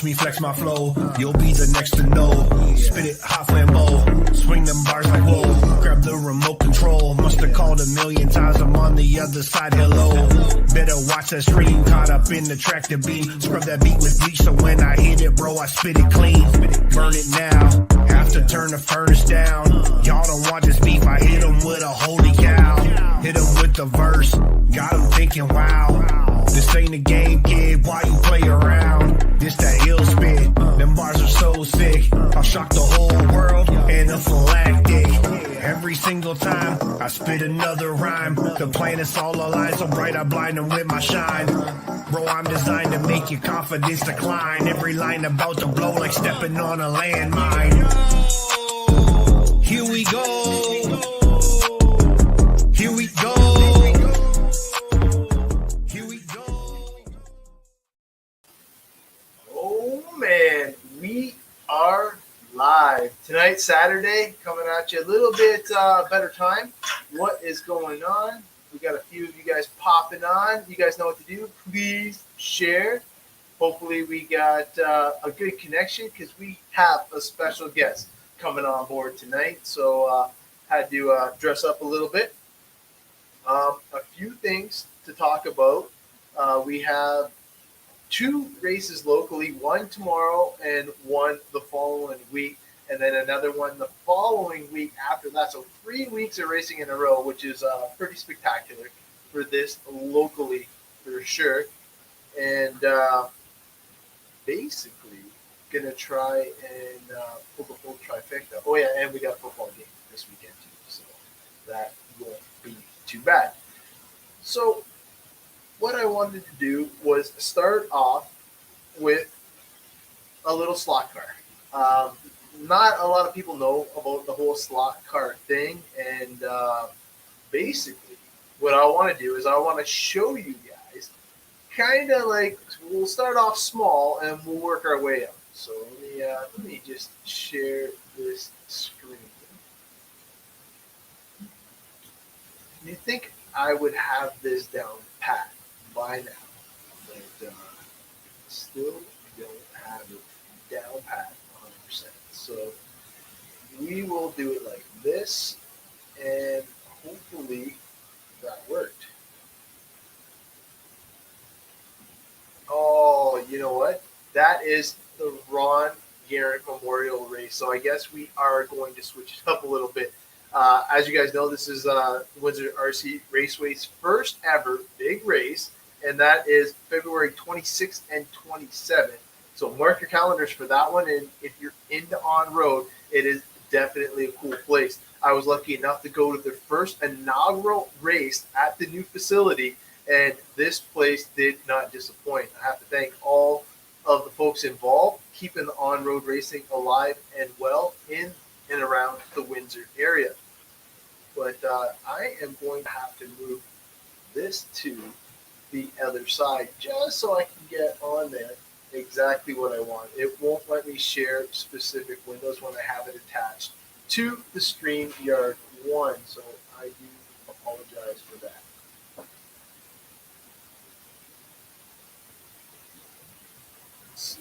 Watch me flex my flow, you'll be the next to know. Spit it hot flambeau, swing them bars like whoa. Grab the remote control, must have called a million times, I'm on the other side, hello. Better watch that stream, caught up in the track to beat. Scrub that beat with bleach, so when I hit it, bro, I spit it clean. Burn it now, have to turn the furnace down. Y'all don't want this beef, I hit them with a holy cow. Hit them with the verse, got them thinking wow. This ain't a game, kid, why you play around? This that ill spit, them bars are so sick. I'll shock the whole world, anaphylactic. Every single time I spit another rhyme, the planets all align so bright I blind them with my shine. Bro, I'm designed to make your confidence decline. Every line about to blow like stepping on a landmine. Here we go. Here we go. Here we go. Oh man, we are live tonight, Saturday, coming at you a little bit better time. What is going on? We got a few of you guys popping on. You guys know what to do. Please share. Hopefully we got a good connection because we have a special guest coming on board tonight. So had to dress up a little bit. A few things to talk about. We have 2 races locally, one tomorrow and one the following week, and then another one the following week after that. So 3 weeks of racing in a row, which is pretty spectacular for this locally for sure. And basically going to try and pull the whole trifecta. Oh, yeah, and we got a football game this weekend too, so that won't be too bad. So what I wanted to do was start off with a little slot car. Not a lot of people know about the whole slot car thing, and basically what I want to do is I want to show you guys kind of like, we'll start off small and we'll work our way up. So let me just share this screen. You'd think I would have this down pat by now, but still don't have it down pat 100%. So we will do it like this, and hopefully that worked. Oh, you know what? That is the Ron Garrett Memorial Race. So I guess we are going to switch it up a little bit. As you guys know, this is Windsor RC Raceway's first ever big race, and that is February 26th and 27th. So mark your calendars for that one, and if you're into on-road, it is definitely a cool place. I was lucky enough to go to their first inaugural race at the new facility, and this place did not disappoint. I have to thank all of the folks involved, keeping the on-road racing alive and well in and around the Windsor area. But I am going to have to move this to the other side just so I can get on there exactly what I want. It won't let me share specific windows when I have it attached to the StreamYard one, so I do apologize for that. Let's see.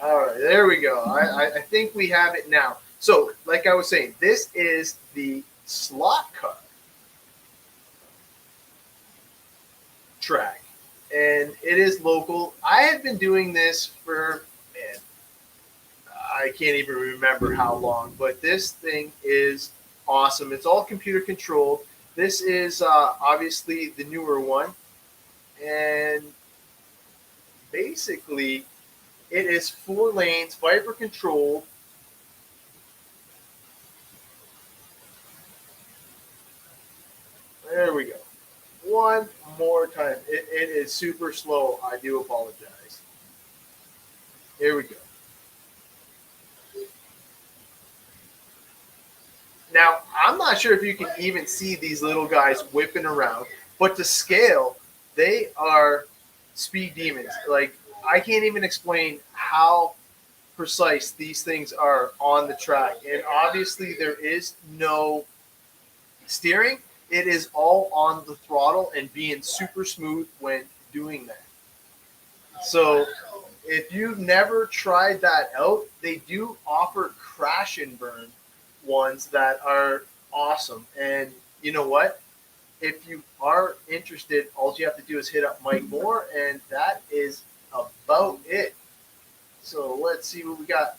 All right, there we go. I think we have it now. So, like I was saying, this is the slot car track, and it is local. I have been doing this for, man, I can't even remember how long, but this thing is awesome. It's all computer controlled. This is obviously the newer one, and basically it is 4 lanes, Viper controlled. There we go. One more time. It is super slow. I do apologize. Here we go. Now, I'm not sure if you can even see these little guys whipping around, but to scale, they are speed demons. Like, I can't even explain how precise these things are on the track. And obviously there is no steering, it is all on the throttle and being super smooth when doing that. So if you've never tried that out, they do offer crash and burn ones that are awesome. And you know what? If you are interested, all you have to do is hit up Mike Moore, and that is about it. So let's see what we got.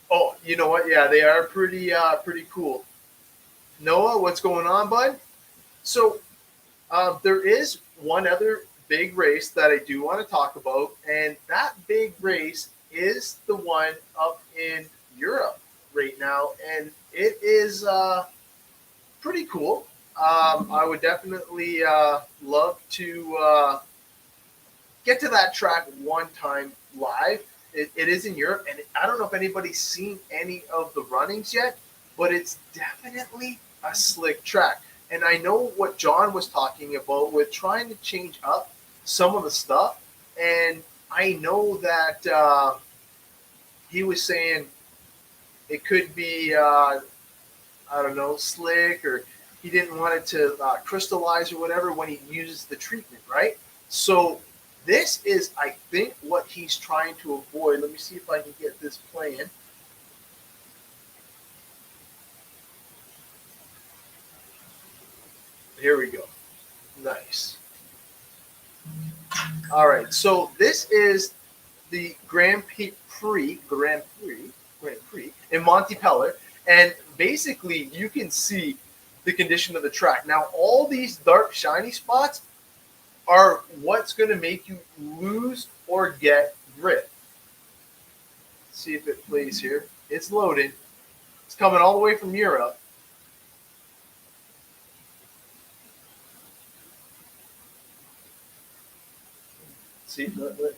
Oh, you know what? Yeah, they are pretty cool. Noah, what's going on, bud? So there is one other big race that I do want to talk about, and that big race is the one up in Europe right now, and it is pretty cool. I would definitely love to get to that track one time live. It is in Europe, and I don't know if anybody's seen any of the runnings yet, but it's definitely a slick track. And I know what John was talking about with trying to change up some of the stuff. And I know that he was saying it could be, I don't know, slick, or he didn't want it to crystallize or whatever when he uses the treatment, right? So this is, I think, what he's trying to avoid. Let me see if I can get this playing. Here we go. Nice. All right. So this is the Grand Prix in Montpellier, and basically you can see the condition of the track. Now, all these dark, shiny spots are what's going to make you lose or get grip. Let's see if it plays here. It's loaded. It's coming all the way from Europe.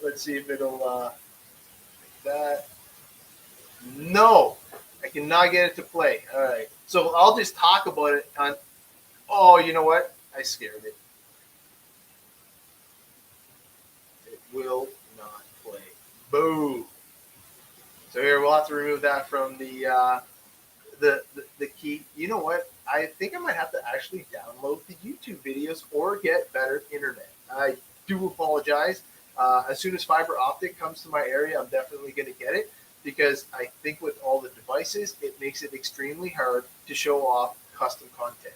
Let's see if it'll like that. No, I cannot get it to play. All right, so I'll just talk about it on. Oh, you know what? I scared it. It will not play. Boo. So here we'll have to remove that from the key. You know what? I think I might have to actually download the YouTube videos or get better internet. I do apologize. As soon as fiber optic comes to my area, I'm definitely going to get it, because I think with all the devices, it makes it extremely hard to show off custom content.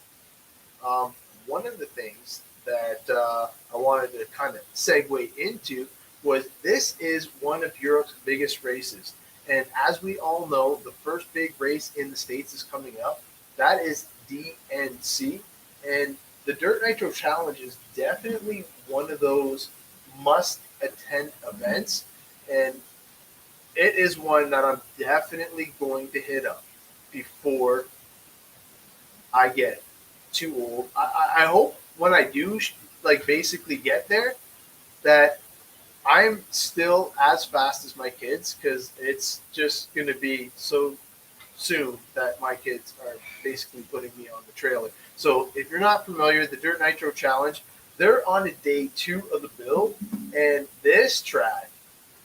One of the things that I wanted to kind of segue into was this is one of Europe's biggest races. And as we all know, the first big race in the States is coming up. That is DNC. And the Dirt Nitro Challenge is definitely one of those must-attend events. And it is one that I'm definitely going to hit up before I get too old. I hope when I do, like, basically get there, that I'm still as fast as my kids, because it's just going to be so soon that my kids are basically putting me on the trailer. So if you're not familiar, the Dirt Nitro Challenge, they're on a day 2 of the build, and this track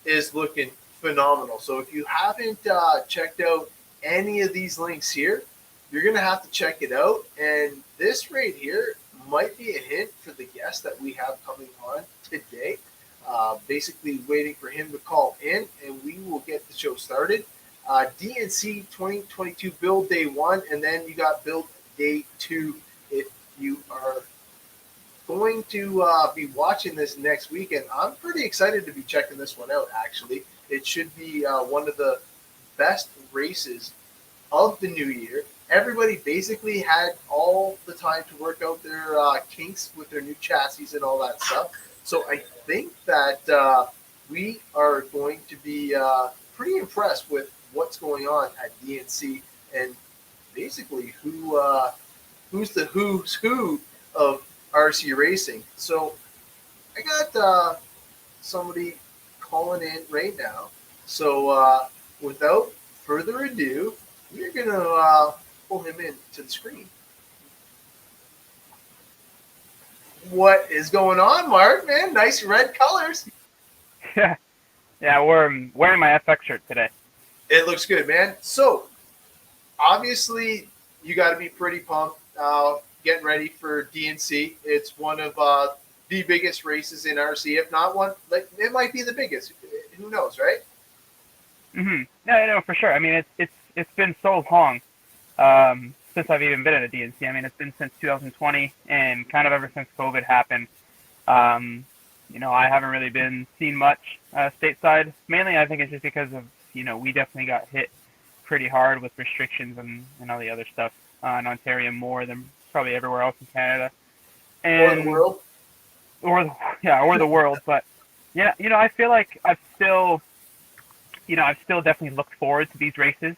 is looking phenomenal. So if you haven't checked out any of these links here, you're going to have to check it out. And this right here might be a hint for the guest that we have coming on today. Basically waiting for him to call in, and we will get the show started. DNC 2022 build day 1, and then you got build day 2 if you are going to be watching this next weekend. I'm pretty excited to be checking this one out, actually. It should be one of the best races of the new year. Everybody basically had all the time to work out their kinks with their new chassis and all that stuff. So I think that we are going to be pretty impressed with what's going on at DNC, and basically who's the who's who of RC racing. So I got somebody calling in right now. So without further ado, we're going to pull him in to the screen. What is going on, Mark, man? Nice red colors. Yeah, we're wearing my FX shirt today. It looks good, man. So, obviously, you got to be pretty pumped getting ready for DNC. It's one of the biggest races in RC, if not one. Like it might be the biggest. Who knows, right? No, no, for sure. I mean, it's been so long since I've even been at a DNC. I mean, it's been since 2020, and kind of ever since COVID happened. I haven't really been seen much stateside. Mainly, I think it's just because of we definitely got hit pretty hard with restrictions and all the other stuff in Ontario more than probably everywhere else in Canada. Or the world. Or the world. But yeah, I feel like I've still definitely looked forward to these races,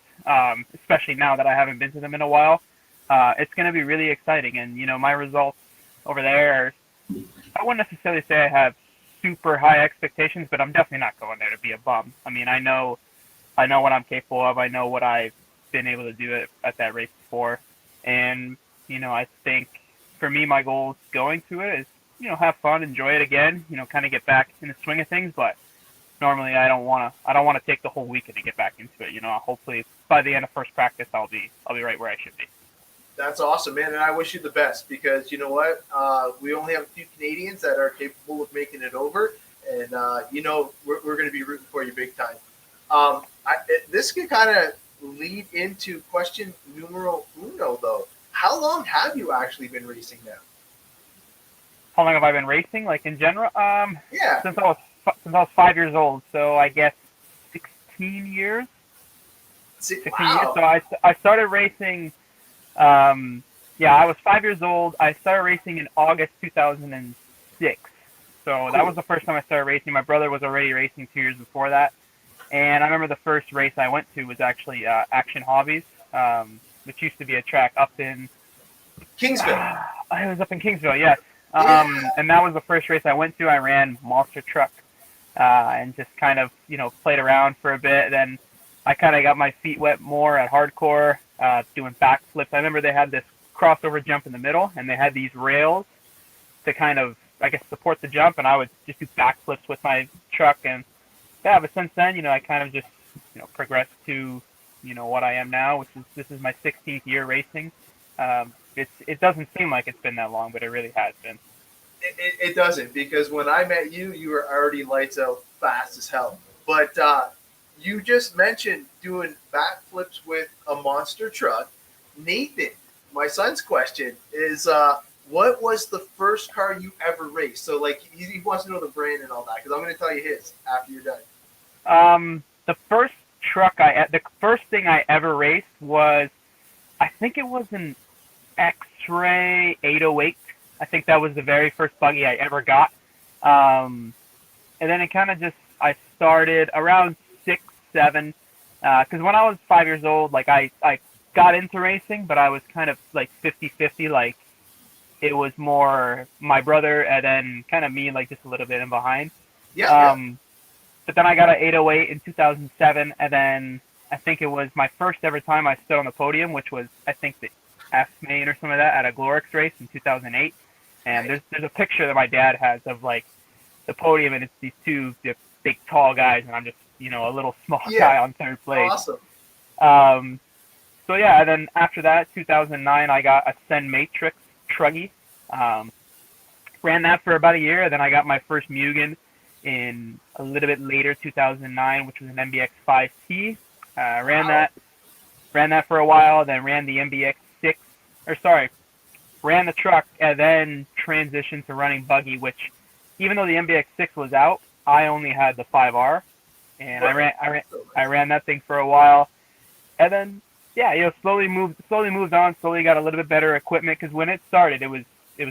especially now that I haven't been to them in a while. It's going to be really exciting, and my results over there, I wouldn't necessarily say I have super high expectations, but I'm definitely not going there to be a bum. I mean, I know what I'm capable of. I know what I've been able to do at that race before, and I think for me, my goal going to it is have fun, enjoy it again, kind of get back in the swing of things, but normally I don't want to take the whole weekend to get back into it. Hopefully by the end of first practice I'll be right where I should be. That's awesome, man, and I wish you the best because you know what? We only have a few Canadians that are capable of making it over, and we're going to be rooting for you big time. This can kind of lead into question numero uno, though. How long have you actually been racing now? How long have I been racing, like in general? Yeah. Since I was 5 years old, so I guess 16 years. 16 wow. years. So I started racing. I was 5 years old. I started racing in August 2006. So that was the first time I started racing. My brother was already racing 2 years before that. And I remember the first race I went to was actually Action Hobbies, which used to be a track up in Kingsville. It was up in Kingsville, yes. And that was the first race I went to. I ran monster truck and just kind of, played around for a bit. Then I kind of got my feet wet more at hardcore, doing backflips. I remember they had this crossover jump in the middle, and they had these rails to kind of, I guess, support the jump, and I would just do backflips with my truck. And yeah, but since then, I kind of just, progressed to, what I am now, which is this is my 16th year racing. It doesn't seem like it's been that long, but it really has been. It doesn't, because when I met you, you were already lights out, fast as hell. But you just mentioned doing backflips with a monster truck. Nathan, my son's question is, what was the first car you ever raced? So, like, he wants to know the brand and all that, because I'm going to tell you his after you're done. The first thing I ever raced was, I think it was an X-Ray 808. I think that was the very first buggy I ever got. And then it kind of just, I started around 6, 7, because when I was 5 years old, like I got into racing, but I was kind of like 50-50, like it was more my brother and then kind of me, like just a little bit in behind. Yeah. But then I got an 808 in 2007, and then I think it was my first ever time I stood on the podium, which was, I think, the F-Main or something like that at a Glorix race in 2008. And there's a picture that my dad has of, like, the podium, and it's these two big, tall guys, and I'm just, a little small guy on third place. Awesome. So, yeah, and then after that, 2009, I got a Sen Matrix Truggy. Ran that for about a year, and then I got my first Mugen in a little bit later, 2009, which was an MBX 5T. Ran that for a while, then ran the ran the truck, and then transitioned to running buggy, which, even though the MBX6 was out, I only had the 5R, and I ran that thing for a while, and then slowly moved on, slowly got a little bit better equipment, because when it started, it was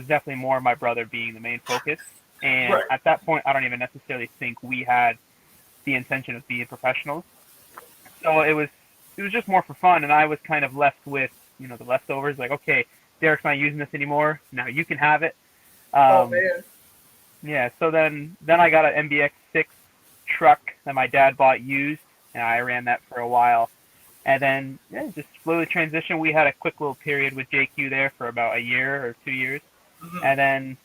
definitely more my brother being the main focus. And at that point, I don't even necessarily think we had the intention of being professionals. So it was just more for fun, and I was kind of left with, the leftovers. Like, okay, Derek's not using this anymore. Now you can have it. Oh, man. Yeah, so then I got an MBX6 truck that my dad bought used, and I ran that for a while. And then, just slowly transitioned. We had a quick little period with JQ there for about a year or 2 years. Mm-hmm. And then,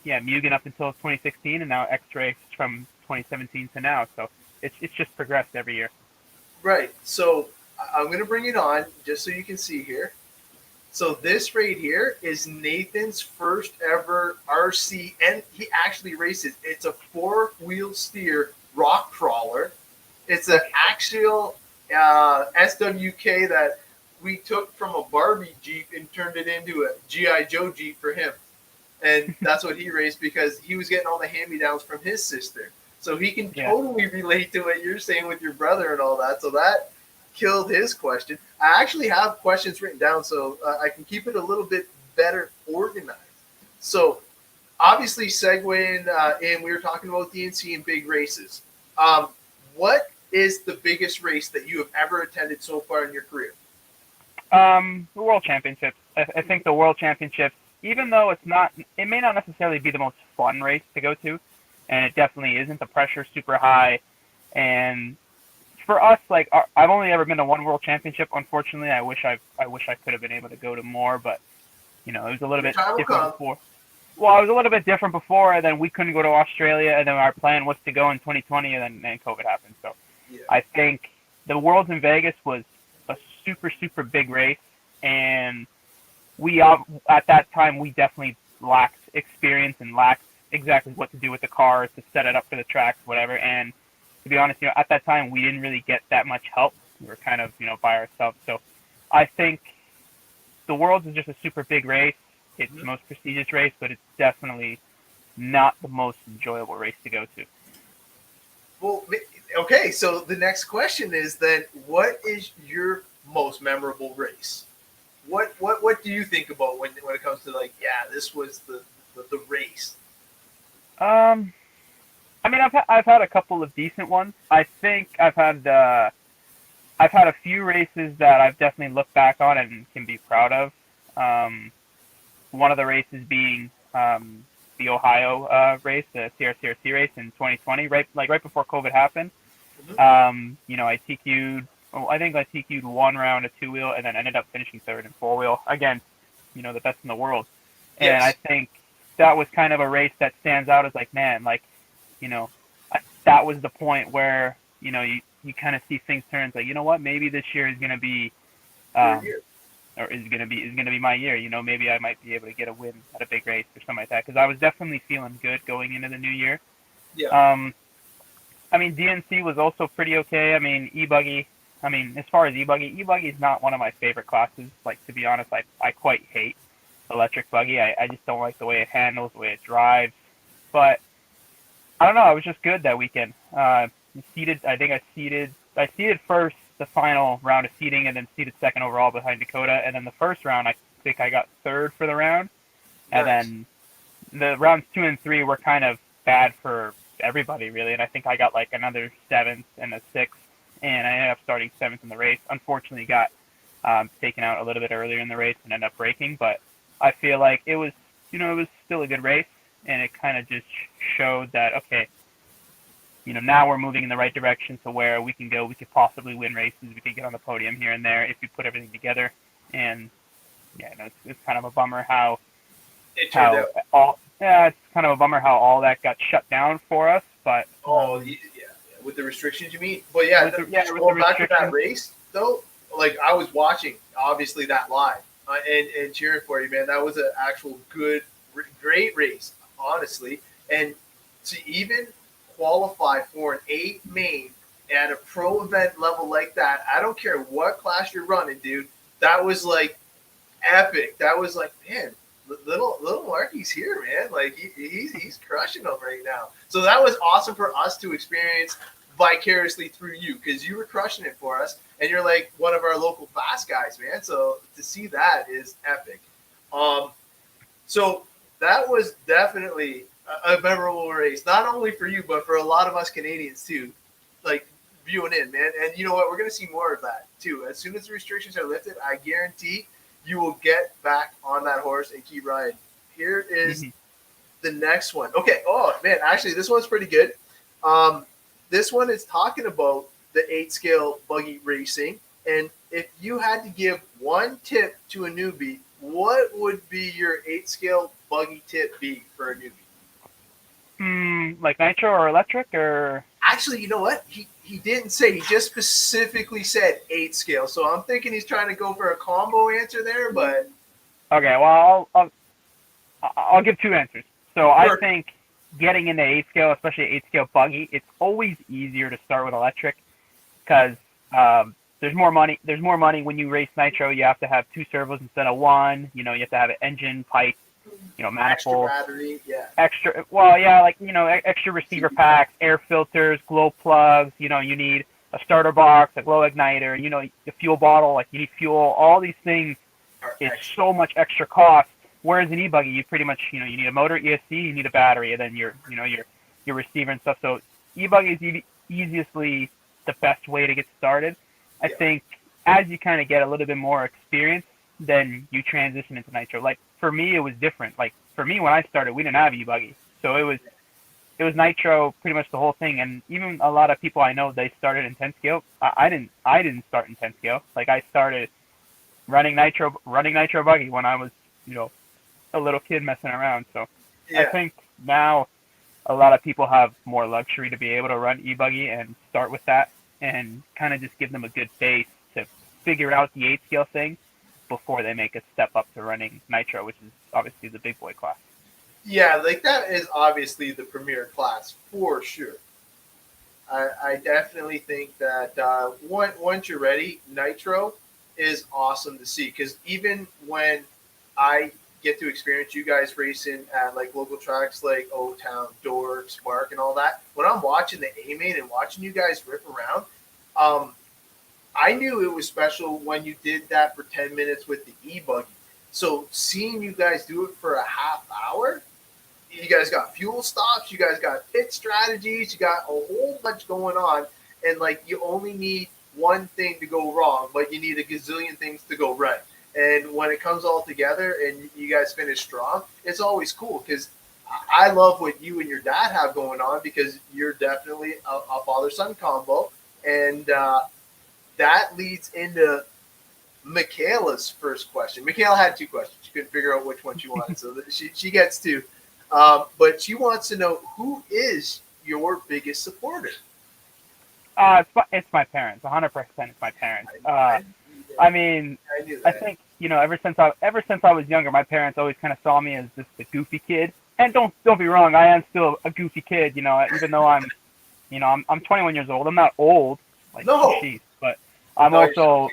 Mugen up until 2016, and now X-Ray from 2017 to now. So it's just progressed every year. Right. So I'm going to bring it on just so you can see here. So this right here is Nathan's first ever RC, and he actually races. It's a 4-wheel steer rock crawler. It's an axial SWK that we took from a Barbie Jeep and turned it into a G.I. Joe Jeep for him. And that's what he raced because he was getting all the hand-me-downs from his sister. So he can totally relate to what you're saying with your brother and all that. So that killed his question. I actually have questions written down so I can keep it a little bit better organized. So obviously segueing in, we were talking about DNC and big races. What is the biggest race that you have ever attended so far in your career? The World Championships. I think the World Championships, even though it may not necessarily be the most fun race to go to, and it definitely isn't. The pressure super high, and for us, like I've only ever been to one World Championship. Unfortunately, I wish I could have been able to go to more, but it was a little bit different before. Well, it was a little bit different before, and then we couldn't go to Australia, and then our plan was to go in 2020, and then COVID happened. So I think the Worlds in Vegas was a super, super big race, and we at that time we definitely lacked experience and lacked exactly what to do with the cars to set it up for the tracks, whatever. And to be honest, at that time we didn't really get that much help. We were kind of by ourselves. So I think the Worlds is just a super big race. It's the most prestigious race, but it's definitely not the most enjoyable race to go to. Well, okay, so the next question is then, what is your most memorable race? What do you think about when it comes to this was the race? I mean, I've had a couple of decent ones. I think I've had a few races that I've definitely looked back on and can be proud of. One of the races being the Ohio race, the CRCRC race in 2020, right before COVID happened. I TQ'd. I think I TQ'd one round of 2-wheel and then ended up finishing third in 4-wheel against the best in the world. Yes. And I think that was kind of a race that stands out as that was the point where you kind of see things turn. It's like, you know what, maybe this year is going to be or is going to be my year. Maybe I might be able to get a win at a big race or something like that, because I was definitely feeling good going into the new year. Yeah. I mean, DNC was also pretty okay. I mean, e-buggy. I mean, as far as e-buggy is not one of my favorite classes. Like, to be honest, I quite hate electric buggy. I just don't like the way it handles, the way it drives. But I don't know. I was just good that weekend. I think I seeded first the final round of seeding, and then seeded second overall behind Dakota. And then the first round, I think I got third for the round. And then the rounds 2 and 3 were kind of bad for everybody, really. And I think I got another 7th and a 6th, and I ended up starting 7th in the race. Unfortunately, got taken out a little bit earlier in the race and ended up breaking. But I feel like it was still a good race, and it kind of just showed that, okay, now we're moving in the right direction to where we could possibly win races. We could get on the podium here and there if we put everything together. And it's kind of a bummer how it turned out. It's kind of a bummer how all that got shut down for us. But with the restrictions, you mean? But going back to that race though, I was watching obviously that live and cheering for you, man. That was an actual great race, honestly, and to even qualify for an 8 main at a pro event level like that, I don't care what class you're running, dude. That was epic. That was man, little Marky's here, man. He's crushing them right now. So that was awesome for us to experience vicariously through you, because you were crushing it for us, and you're one of our local fast guys, man. So to see that is epic. So that was definitely a memorable race, not only for you, but for a lot of us Canadians too, viewing in, man. And you know what? We're going to see more of that too. As soon as the restrictions are lifted, I guarantee you will get back on that horse and keep riding. Here is the next one. Okay. Oh, man. Actually, this one's pretty good. This one is talking about the 8-scale buggy racing. And if you had to give one tip to a newbie, what would be your 8-scale buggy tip be for a newbie? Like nitro or electric or? Actually, you know what? He didn't say. He just specifically said 8 scale. So I'm thinking he's trying to go for a combo answer there, but Okay, well, I'll give two answers. So I Sure. think getting into 8 scale, especially 8 scale buggy, it's always easier to start with electric because there's more money. There's more money when you race nitro. You have to have 2 servos instead of one. You know, you have to have an engine, pipe, extra manifold, battery, yeah. extra. Well, yeah, like extra receiver packs, air filters, glow plugs. You need a starter box, a glow igniter. The fuel bottle. Like you need fuel. All these things. It's so much extra cost. Whereas in e-buggy, you pretty much you need a motor, ESC, you need a battery, and then your receiver and stuff. So e-buggy is easiestly the best way to get started. I think as you kind of get a little bit more experience, then you transition into nitro. Like for me, it was different. Like for me, when I started, we didn't have e-buggy, so it was nitro pretty much the whole thing. And even a lot of people I know, they started in 10 scale. I didn't start in 10 scale. Like I started running nitro buggy when I was a little kid messing around. So I think now a lot of people have more luxury to be able to run e-buggy and start with that and kind of just give them a good base to figure out the 8 scale thing before they make a step up to running nitro, which is obviously the big boy class. Yeah, like that is obviously the premier class for sure. I definitely think that once you're ready, nitro is awesome to see because even when I get to experience you guys racing at like local tracks like O Town, Dorks, Mark, and all that, when I'm watching the A-Main and watching you guys rip around, I knew it was special when you did that for 10 minutes with the e-buggy. So seeing you guys do it for a half hour, you guys got fuel stops, you guys got pit strategies, you got a whole bunch going on, and like you only need one thing to go wrong, but you need a gazillion things to go right. And when it comes all together and you guys finish strong, it's always cool because I love what you and your dad have going on because you're definitely a father-son combo. And that leads into Michaela's first question. Michaela had 2 questions. She couldn't figure out which one she wanted, so she gets 2. But she wants to know, who is your biggest supporter? It's my parents. 100%. It's my parents. I mean, I think ever since I was younger, my parents always kind of saw me as just the goofy kid. And don't be wrong, I am still a goofy kid. Even though I'm 21 years old. I'm not old, like geez, but I'm also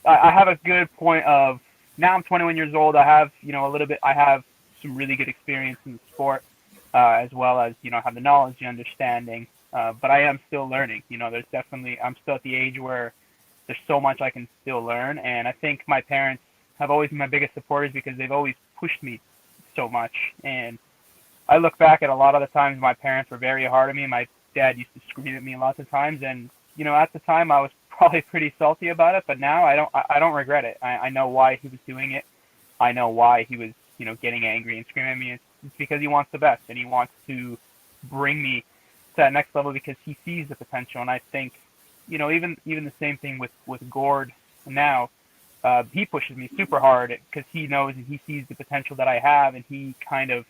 I have a good point of now. I'm 21 years old. I have a little bit. I have some really good experience in the sport, as well as have the knowledge and understanding. But I am still learning. There's definitely I'm still at the age where there's so much I can still learn, and I think my parents have always been my biggest supporters because they've always pushed me so much. And I look back at a lot of the times my parents were very hard on me. My dad used to scream at me lots of times, and at the time I was probably pretty salty about it, but now I don't regret it. I know why he was doing it. I know why he was getting angry and screaming at me. It's because he wants the best and he wants to bring me to that next level because he sees the potential. And I think even the same thing with Gord now. He pushes me super hard because he knows and he sees the potential that I have, and he kind of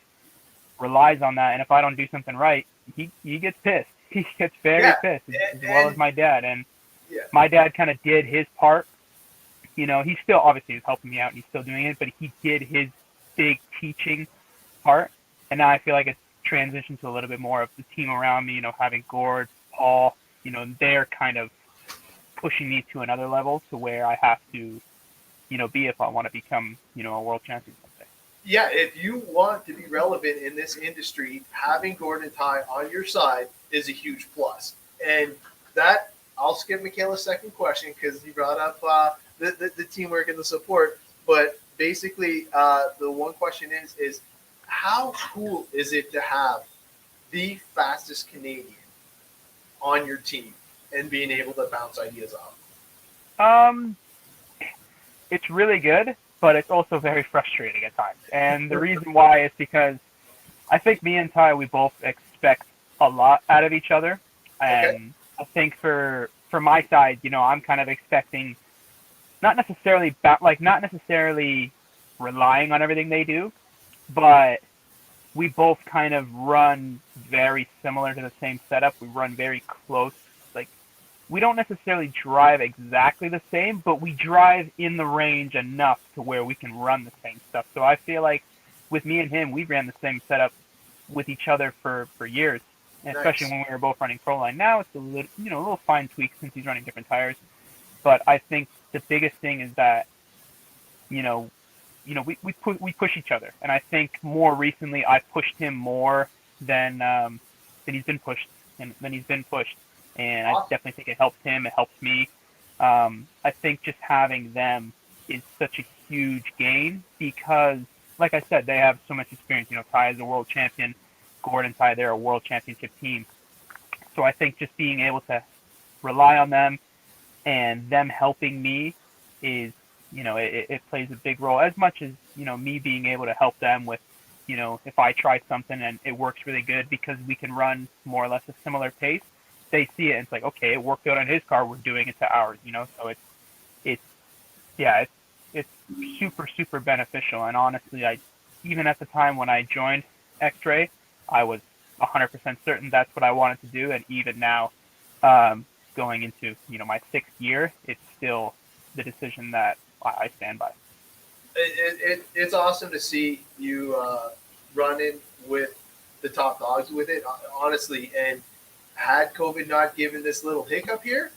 relies on that. And if I don't do something right, he gets pissed. He gets very pissed, as well as my dad. And my dad kind of did his part. He still obviously is helping me out and he's still doing it, but he did his big teaching part. And now I feel like it's transitioned to a little bit more of the team around me, having Gord, Paul, they're kind of pushing me to another level to where I have to, be if I want to become, a world champion someday. Yeah, if you want to be relevant in this industry, having Gordon Ty on your side is a huge plus. And that, I'll skip Michaela's second question because you brought up the teamwork and the support. But basically, the one question is how cool is it to have the fastest Canadian on your team and being able to bounce ideas off? It's really good, but it's also very frustrating at times. And the reason why is because I think me and Ty, we both expect a lot out of each other. And I think for my side, I'm kind of expecting not necessarily relying on everything they do, but we both kind of run very similar to the same setup. We run very close. Like, we don't necessarily drive exactly the same, but we drive in the range enough to where we can run the same stuff. So I feel like with me and him, we ran the same setup with each other for years, and especially Nice. when we were both running Proline. Now it's a little, a little fine tweak since he's running different tires. But I think the biggest thing is that, you know, we push each other, and I think more recently I pushed him more than he's been pushed, and I Awesome. definitely think it helps him. It helps me. I think just having them is such a huge gain because, like I said, they have so much experience. Ty is a world champion. Gordon, Ty, they're a world championship team. So I think just being able to rely on them and them helping me is, it plays a big role as much as, me being able to help them with, if I try something and it works really good because we can run more or less a similar pace, they see it and it's like, okay, it worked out on his car, we're doing it to ours, so it's, yeah, it's super, super beneficial. And honestly, even at the time when I joined X-Ray, I was 100% certain that's what I wanted to do. And even now, going into, my 6th year, it's still the decision that I stand by. It's awesome to see you running with the top dogs with it, honestly. And had COVID not given this little hiccup here,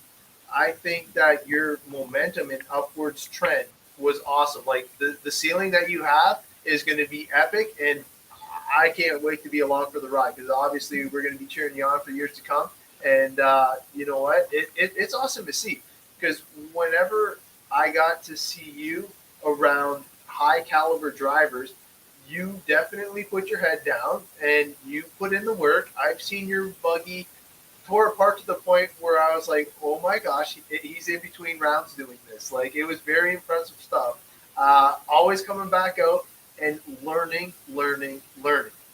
I think that your momentum and upwards trend was awesome. Like the ceiling that you have is going to be epic, and I can't wait to be along for the ride because obviously we're going to be cheering you on for years to come. And you know what? It's awesome to see because whenever I got to see you around high caliber drivers, you definitely put your head down and you put in the work. I've seen your buggy tore apart to the point where I was like, oh my gosh, he's in between rounds doing this. Like, it was very impressive stuff. Always coming back out and learning.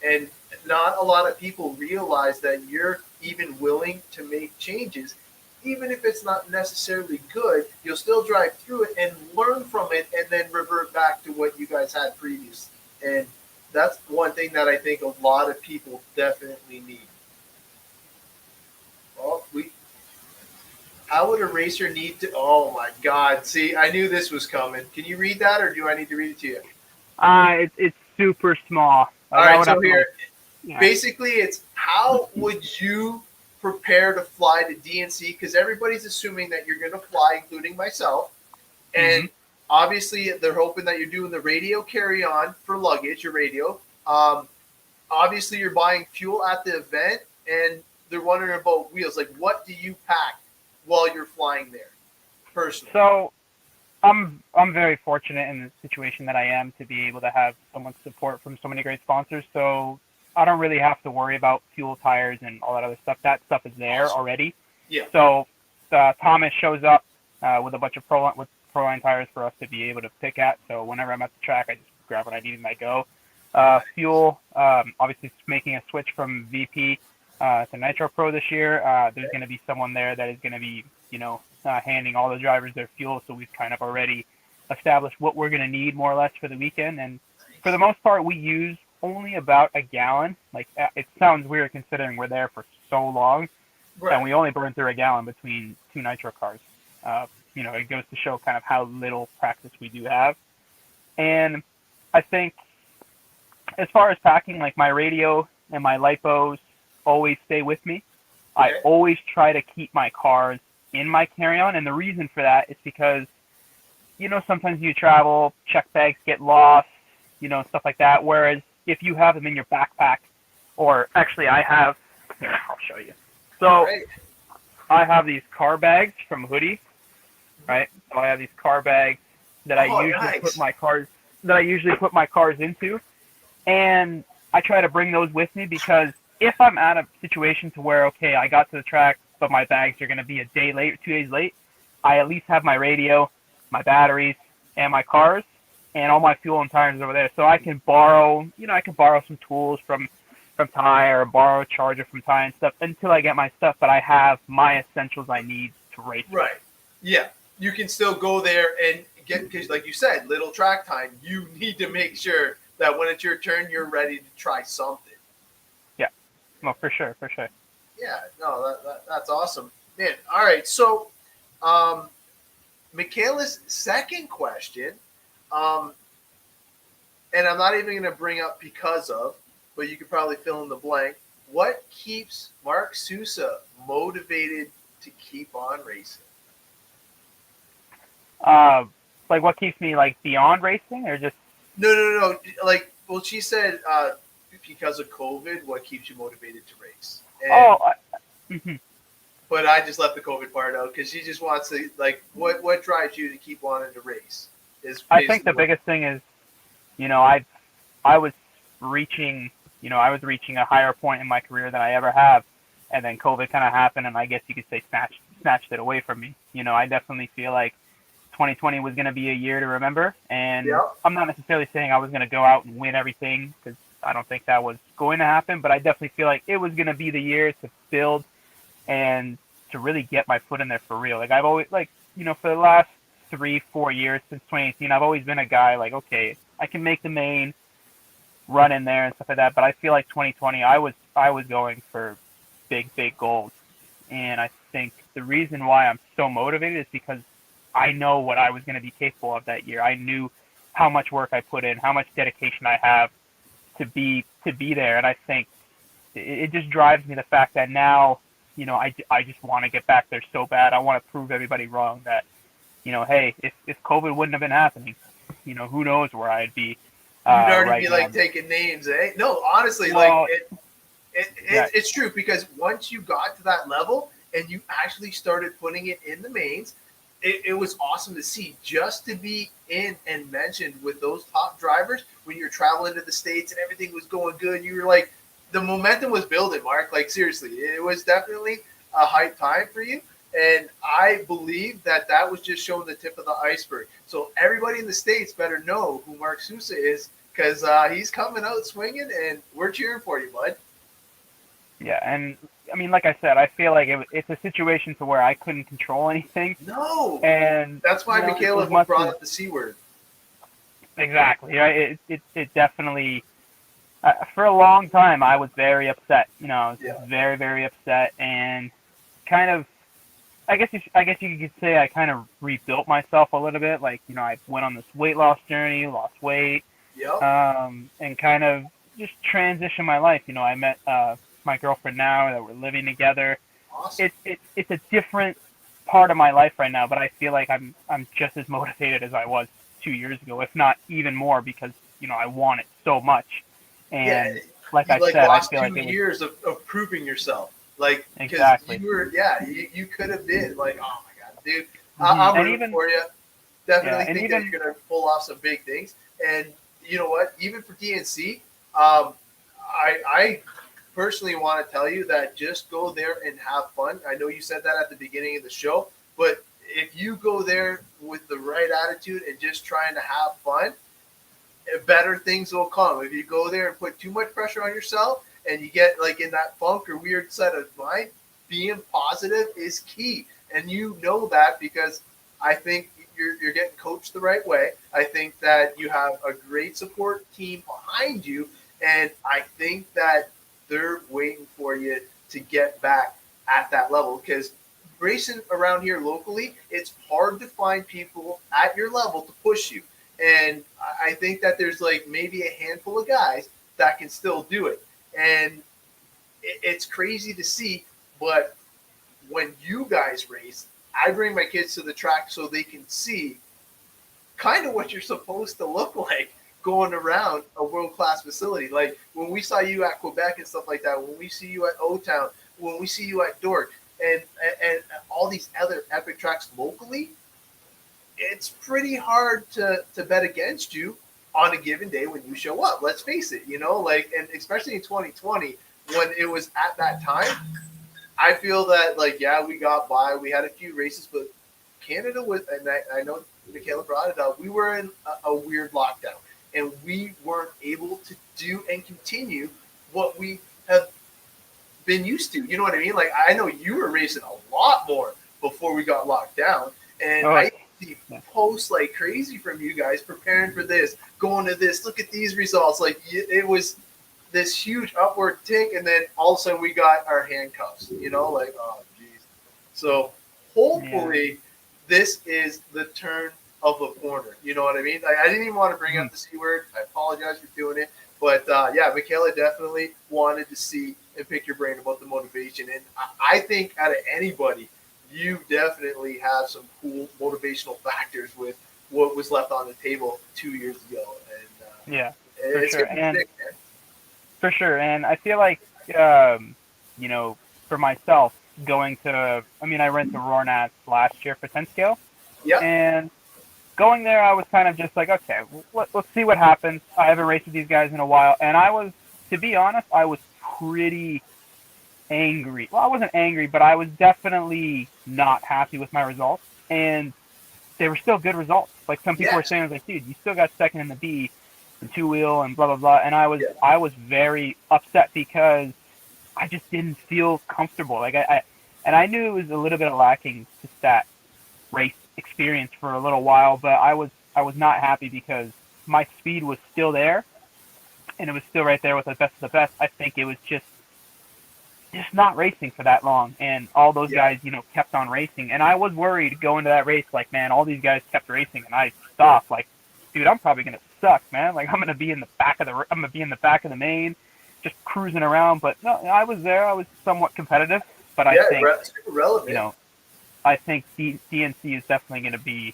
And not a lot of people realize that you're even willing to make changes. Even if it's not necessarily good, you'll still drive through it and learn from it and then revert back to what you guys had previous. And that's one thing that I think a lot of people definitely need. Oh, how would a racer need to? Oh my God! See, I knew this was coming. Can you read that, or do I need to read it to you? It's super small. All Like I right. would So have to, here, yeah. basically, it's how would you prepare to fly to DNC? Because everybody's assuming that you're going to fly, including myself, and obviously they're hoping that you're doing the radio carry on for luggage, your radio. Obviously, you're buying fuel at the event, and they're wondering about wheels. Like, what do you pack while you're flying there, personally? So I'm very fortunate in the situation that I am to be able to have so much support from so many great sponsors. So I don't really have to worry about fuel, tires, and all that other stuff. That stuff is there already. Yeah. So Thomas shows up with a bunch of Proline tires for us to be able to pick at. So whenever I'm at the track, I just grab what I need and I go. Fuel, obviously making a switch from VP to Nitro Pro this year. There's going to be someone there that is going to be, handing all the drivers their fuel. So we've kind of already established what we're going to need more or less for the weekend. And for the most part, we use only about a gallon. Like, it sounds weird considering we're there for so long, and we only burn through a gallon between 2 Nitro cars. It goes to show kind of how little practice we do have. And I think as far as packing, like, my radio and my lipos always stay with me. I always try to keep my cars in my carry-on, and the reason for that is because, sometimes you travel, check bags get lost, stuff like that, whereas if you have them in your backpack, or actually here, I'll show you. So I have these car bags from Hoodie, right? So I have these car bags that I usually put my cars into, and I try to bring those with me because if I'm at a situation to where, okay, I got to the track, but my bags are going to be a day late, 2 days late, I at least have my radio, my batteries, and my cars, and all my fuel and tires over there. So I can borrow, some tools from Ty, or borrow a charger from Ty and stuff until I get my stuff, but I have my essentials I need to race. Right. Yeah. You can still go there and get, because like you said, little track time, you need to make sure that when it's your turn, you're ready to try something. Yeah, no, for sure. Yeah, no, that's awesome, man. All right, so Michaela's second question, um, and I'm not even going to bring up because of, but you could probably fill in the blank. What keeps Mark Sousa motivated to keep on racing? Like what keeps me like beyond racing, or just No. Like, well, she said because of COVID, what keeps you motivated to race? And, mhm. but I just left the COVID part out because she just wants to, like, what drives you to keep wanting to race? Is I think the basically biggest thing is, I was reaching, I was reaching a higher point in my career than I ever have, and then COVID kind of happened, and I guess you could say snatched it away from me. I definitely feel like 2020 was going to be a year to remember, and Yep. I'm not necessarily saying I was going to go out and win everything because I don't think that was going to happen, but I definitely feel like it was going to be the year to build and to really get my foot in there for real. Like I've always for the last 3-4 years since 2018, I've always been a guy like, okay, I can make the main, run in there and stuff like that. But I feel like 2020, I was going for big goals, and I think the reason why I'm so motivated is because I know what I was going to be capable of that year. I knew how much work I put in, how much dedication I have to be there, and I think it just drives me the fact that now, I just want to get back there so bad. I want to prove everybody wrong that, hey, if COVID wouldn't have been happening, who knows where I'd be. You'd already Right be now. like taking names, eh? No, honestly, Well, like it's true because once you got to that level and you actually started putting it in the mains, it was awesome to see just to be in and mentioned with those top drivers when you're traveling to the States and everything was going good. You were like, the momentum was building, Mark. Like, seriously, it was definitely a hype time for you. And I believe that was just showing the tip of the iceberg. So everybody in the States better know who Mark Sousa is because he's coming out swinging, and we're cheering for you, bud. yeah, and I mean, like I said, I feel like it's a situation to where I couldn't control anything, No. and That's why Michaela brought up the C word. Exactly. It definitely. For a long time, I was very upset. I was very, very upset, and kind of, I guess you could say I kind of rebuilt myself a little bit. Like, I went on this weight loss journey, lost weight, Yep. and kind of just transitioned my life. I met my girlfriend now that we're living together. Awesome. It's a different part of my life right now, but I feel like I'm just as motivated as I was 2 years ago, if not even more, because I want it so much. And like I said, I feel like 2 years of proving yourself. Like, because exactly. you could have been like, oh my God, dude, I'm rooting for you. Definitely think that you're going to pull off some big things. And you know what? Even for DNC, I personally want to tell you that just go there and have fun. I know you said that at the beginning of the show, but if you go there with the right attitude and just trying to have fun, better things will come. If you go there and put too much pressure on yourself and you get like in that funk or weird set of mind, being positive is key. And you know that because I think you're getting coached the right way. I think that you have a great support team behind you. And I think that they're waiting for you to get back at that level because racing around here locally, it's hard to find people at your level to push you. And I think that there's like maybe a handful of guys that can still do it. And it's crazy to see. But when you guys race, I bring my kids to the track so they can see kind of what you're supposed to look like going around a world-class facility. Like when we saw you at Quebec and stuff like that, when we see you at O-Town, when we see you at Dork, and all these other epic tracks locally, it's pretty hard to bet against you on a given day when you show up. Let's face it, like, and especially in 2020 when it was at that time, I feel that like, yeah, we got by, we had a few races, but Canada was, and I know Michaela brought it up, we were in a weird lockdown and we weren't able to do and continue what we have been used to. You know what I mean? Like, I know you were racing a lot more before we got locked down. And I the Yeah. posts like crazy from you guys preparing for this, going to this, look at these results. Like it was this huge upward tick, and then all of a sudden we got our handcuffs, like, oh, geez. So hopefully this is the turn of the corner. You know what I mean? I didn't even want to bring up the C word. I apologize for doing it. But, yeah, Michaela definitely wanted to see and pick your brain about the motivation. And I think out of anybody, you definitely have some cool motivational factors with what was left on the table 2 years ago. And Yeah, it's sure. going to be sick, man. For sure. And I feel like, for myself, I went to Roarnats last year for 10 scale. Yep. And going there, I was kind of just like, okay, let's see what happens. I haven't raced with these guys in a while. And to be honest, I was pretty angry. Well, I wasn't angry, but I was definitely not happy with my results. And they were still good results. Like some people were saying, like, dude, you still got second in the B and two wheel and blah, blah, blah. And I was very upset because I just didn't feel comfortable. Like I knew it was a little bit of lacking just that race experience for a little while, but I was not happy because my speed was still there and it was still right there with the best of the best. I think it was just not racing for that long, and all those guys, kept on racing, and I was worried going to that race, like, man, all these guys kept racing, and I stopped, like, dude, I'm probably gonna suck, man. Like, I'm gonna be in the back of the main, just cruising around. But no, I was there. I was somewhat competitive, but I think super relevant. I think DNC is definitely going to be.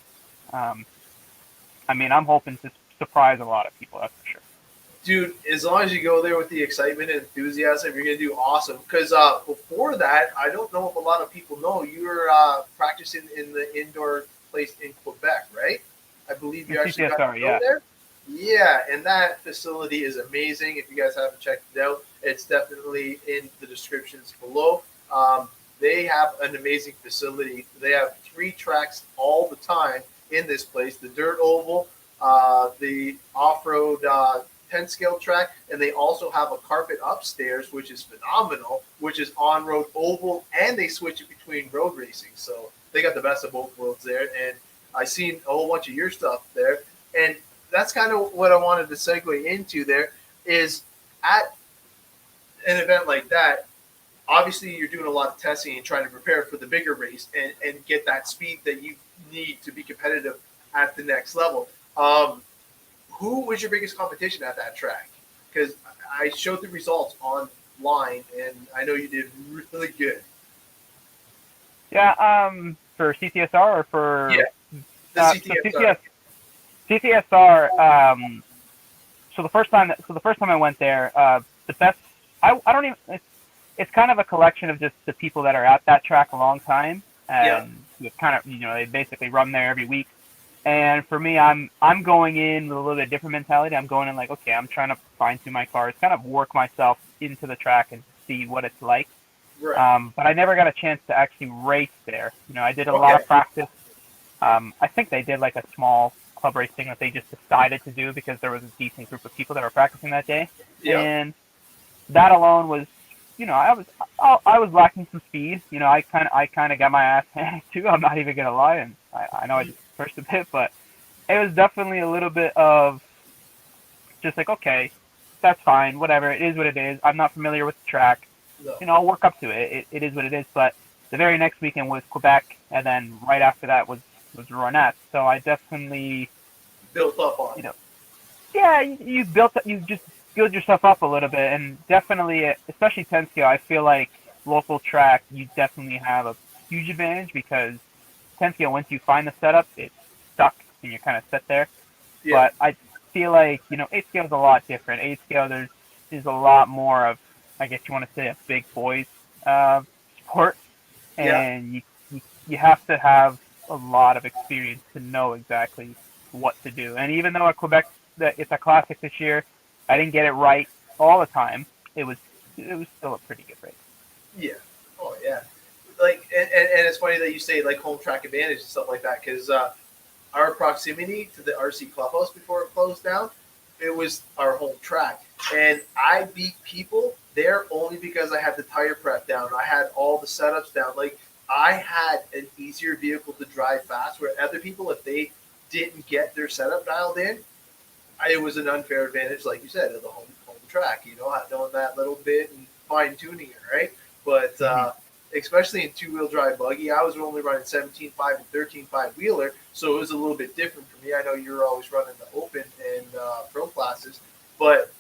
I'm hoping to surprise a lot of people. That's for sure. Dude, as long as you go there with the excitement and enthusiasm, you're going to do awesome. Because before that, I don't know if a lot of people know, you were practicing in the indoor place in Quebec, right? I believe you actually got to go there. Yeah, and that facility is amazing. If you guys haven't checked it out, it's definitely in the descriptions below. They have an amazing facility. They have 3 tracks all the time in this place: the dirt oval, the off-road 10 scale track, and they also have a carpet upstairs, which is phenomenal, which is on-road oval, and they switch it between road racing. So they got the best of both worlds there. And I've seen a whole bunch of your stuff there. And that's kind of what I wanted to segue into there is at an event like that, obviously you're doing a lot of testing and trying to prepare for the bigger race and get that speed that you need to be competitive at the next level. Who was your biggest competition at that track? Because I showed the results online, and I know you did really good. Yeah, for CTSR or for the CTSR. CTSR. So the first time I went there, the best. I don't even. It's kind of a collection of just the people that are at that track a long time, and it's kind of they basically run there every week. And for me, I'm going in with a little bit different mentality. I'm going in like, okay, I'm trying to fine-tune my cars, kind of work myself into the track and see what it's like. Right. But I never got a chance to actually race there. I did a lot of practice. I think they did like a small club race thing that they just decided to do because there was a decent group of people that were practicing that day. Yeah. And that alone was, I was lacking some speed. I kind of got my ass handed too. I'm not even gonna lie, and I know I just cursed a bit, but it was definitely a little bit of just like, okay, that's fine, whatever. It is what it is. I'm not familiar with the track. No. I'll work up to it. It is what it is. But the very next weekend was Quebec, and then right after that was Roarnats. So I definitely built up on it. Yeah, you just build yourself up a little bit, and definitely, especially 10 scale, I feel like local track, you definitely have a huge advantage because 10 scale, once you find the setup, it's stuck and you're kind of set there. Yeah. But I feel like 8 scale is a lot different. 8 scale, there's a lot more of, I guess you want to say, a big boys sport, and you have to have a lot of experience to know exactly what to do. And even though at Quebec, it's a classic this year, I didn't get it right all the time. It was still a pretty good race. Yeah. Oh yeah. Like and it's funny that you say like home track advantage and stuff like that because our proximity to the RC clubhouse before it closed down, it was our home track, and I beat people there only because I had the tire prep down. I had all the setups down. Like I had an easier vehicle to drive fast, where other people, if they didn't get their setup dialed in, it was an unfair advantage, like you said, of the home track. Knowing that little bit and fine tuning it, right? But especially in two-wheel drive buggy, I was only running 17.5 and 13.5 wheeler, so it was a little bit different for me. I know you were always running the open and pro classes, but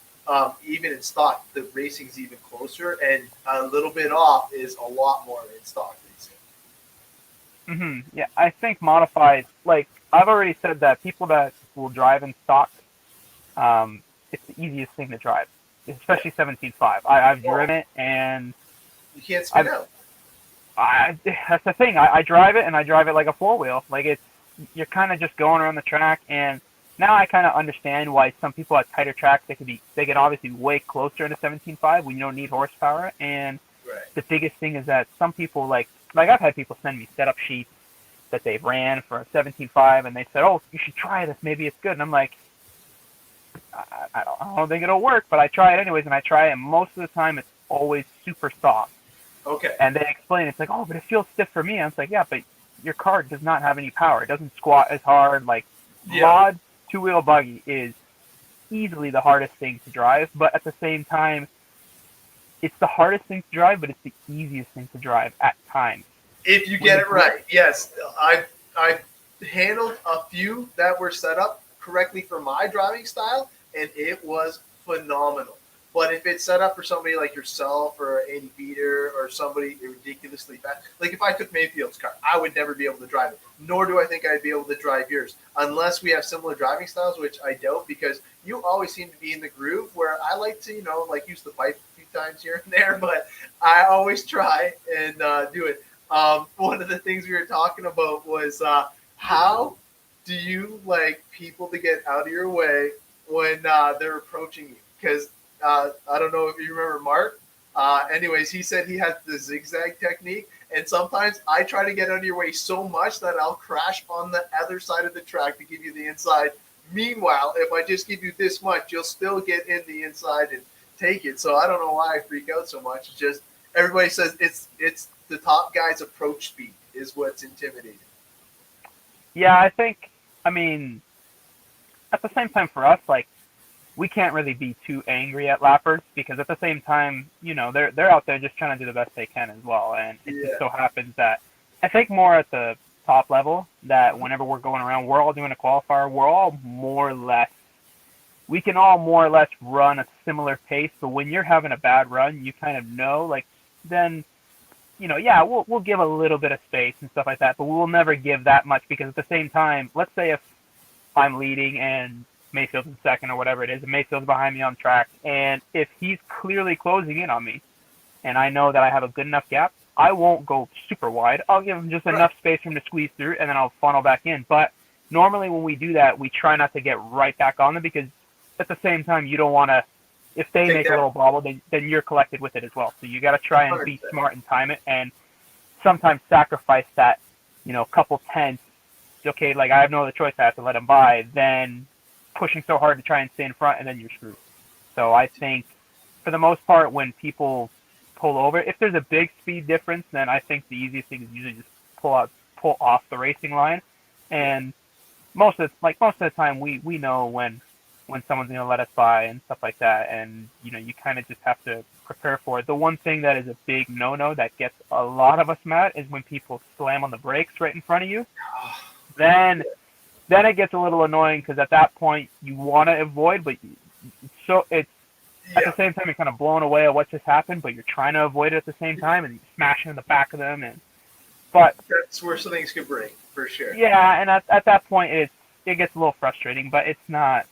even in stock, the racing's even closer, and a little bit off is a lot more in stock racing. Yeah, I think modified, like I've already said that people that will drive in stock, it's the easiest thing to drive, especially 17.5. I've driven it, and you can't spin out. That's the thing. I drive it, and I drive it like a four-wheel. Like you're kind of just going around the track, and now I kind of understand why some people at tighter tracks, they can obviously way closer into 17.5 when you don't need horsepower. And the biggest thing is that some people like I've had people send me setup sheets that they've ran for a 17.5, and they said, "Oh, you should try this. Maybe it's good." And I'm like, I don't think it'll work, but I try it anyways, and I try it, and most of the time it's always super soft. Okay. And they explain, it's like, "Oh, but it feels stiff for me." And it's like, yeah, but your car does not have any power. It doesn't squat as hard. Like, mod two-wheel buggy is easily the hardest thing to drive, but at the same time, it's the hardest thing to drive, but it's the easiest thing to drive at times. If you get it right, yes. I've handled a few that were set up correctly for my driving style, and it was phenomenal. But if it's set up for somebody like yourself or Andy Beater or somebody ridiculously fast, like if I took Mayfield's car, I would never be able to drive it. Nor do I think I'd be able to drive yours, unless we have similar driving styles, which I doubt, because you always seem to be in the groove where I like to, use the bike a few times here and there, but I always try and do it. One of the things we were talking about was how do you like people to get out of your way when they're approaching you? Because I don't know if you remember Mark. Anyways, he said he has the zigzag technique, and sometimes I try to get out of your way so much that I'll crash on the other side of the track to give you the inside. Meanwhile, if I just give you this much, you'll still get in the inside and take it. So I don't know why I freak out so much. It's just everybody says it's the top guy's approach speed is what's intimidating. Yeah, I think, at the same time for us, like, we can't really be too angry at lappers, because at the same time, they're out there just trying to do the best they can as well. And it just so happens that I think more at the top level that whenever we're going around, we're all doing a qualifier. We can all more or less run a similar pace. But when you're having a bad run, you kind of know, like, then, we'll give a little bit of space and stuff like that, but we will never give that much, because at the same time, let's say if I'm leading and Mayfield's in second or whatever it is, and Mayfield's behind me on track, and if he's clearly closing in on me, and I know that I have a good enough gap, I won't go super wide. I'll give him just enough space for him to squeeze through, and then I'll funnel back in. But normally when we do that, we try not to get right back on them, because at the same time, you don't want to, if they make a little bobble, then you're collected with it as well. So you got to try and be smart and time it, and sometimes sacrifice that, couple tenths. Okay, like I have no other choice, I have to let him by, then pushing so hard to try and stay in front, and then you're screwed. So I think, for the most part, when people pull over, if there's a big speed difference, then I think the easiest thing is usually just pull off the racing line. And most of the time, we know when someone's going to let us by and stuff like that, and you kind of just have to prepare for it. The one thing that is a big no-no that gets a lot of us mad is when people slam on the brakes right in front of you. Then it gets a little annoying, because at that point you want to avoid, but at the same time you're kind of blown away at what just happened, but you're trying to avoid it at the same time, and you smash in the back of them. But that's where some things could break, for sure. Yeah, and at that point it gets a little frustrating, but it's not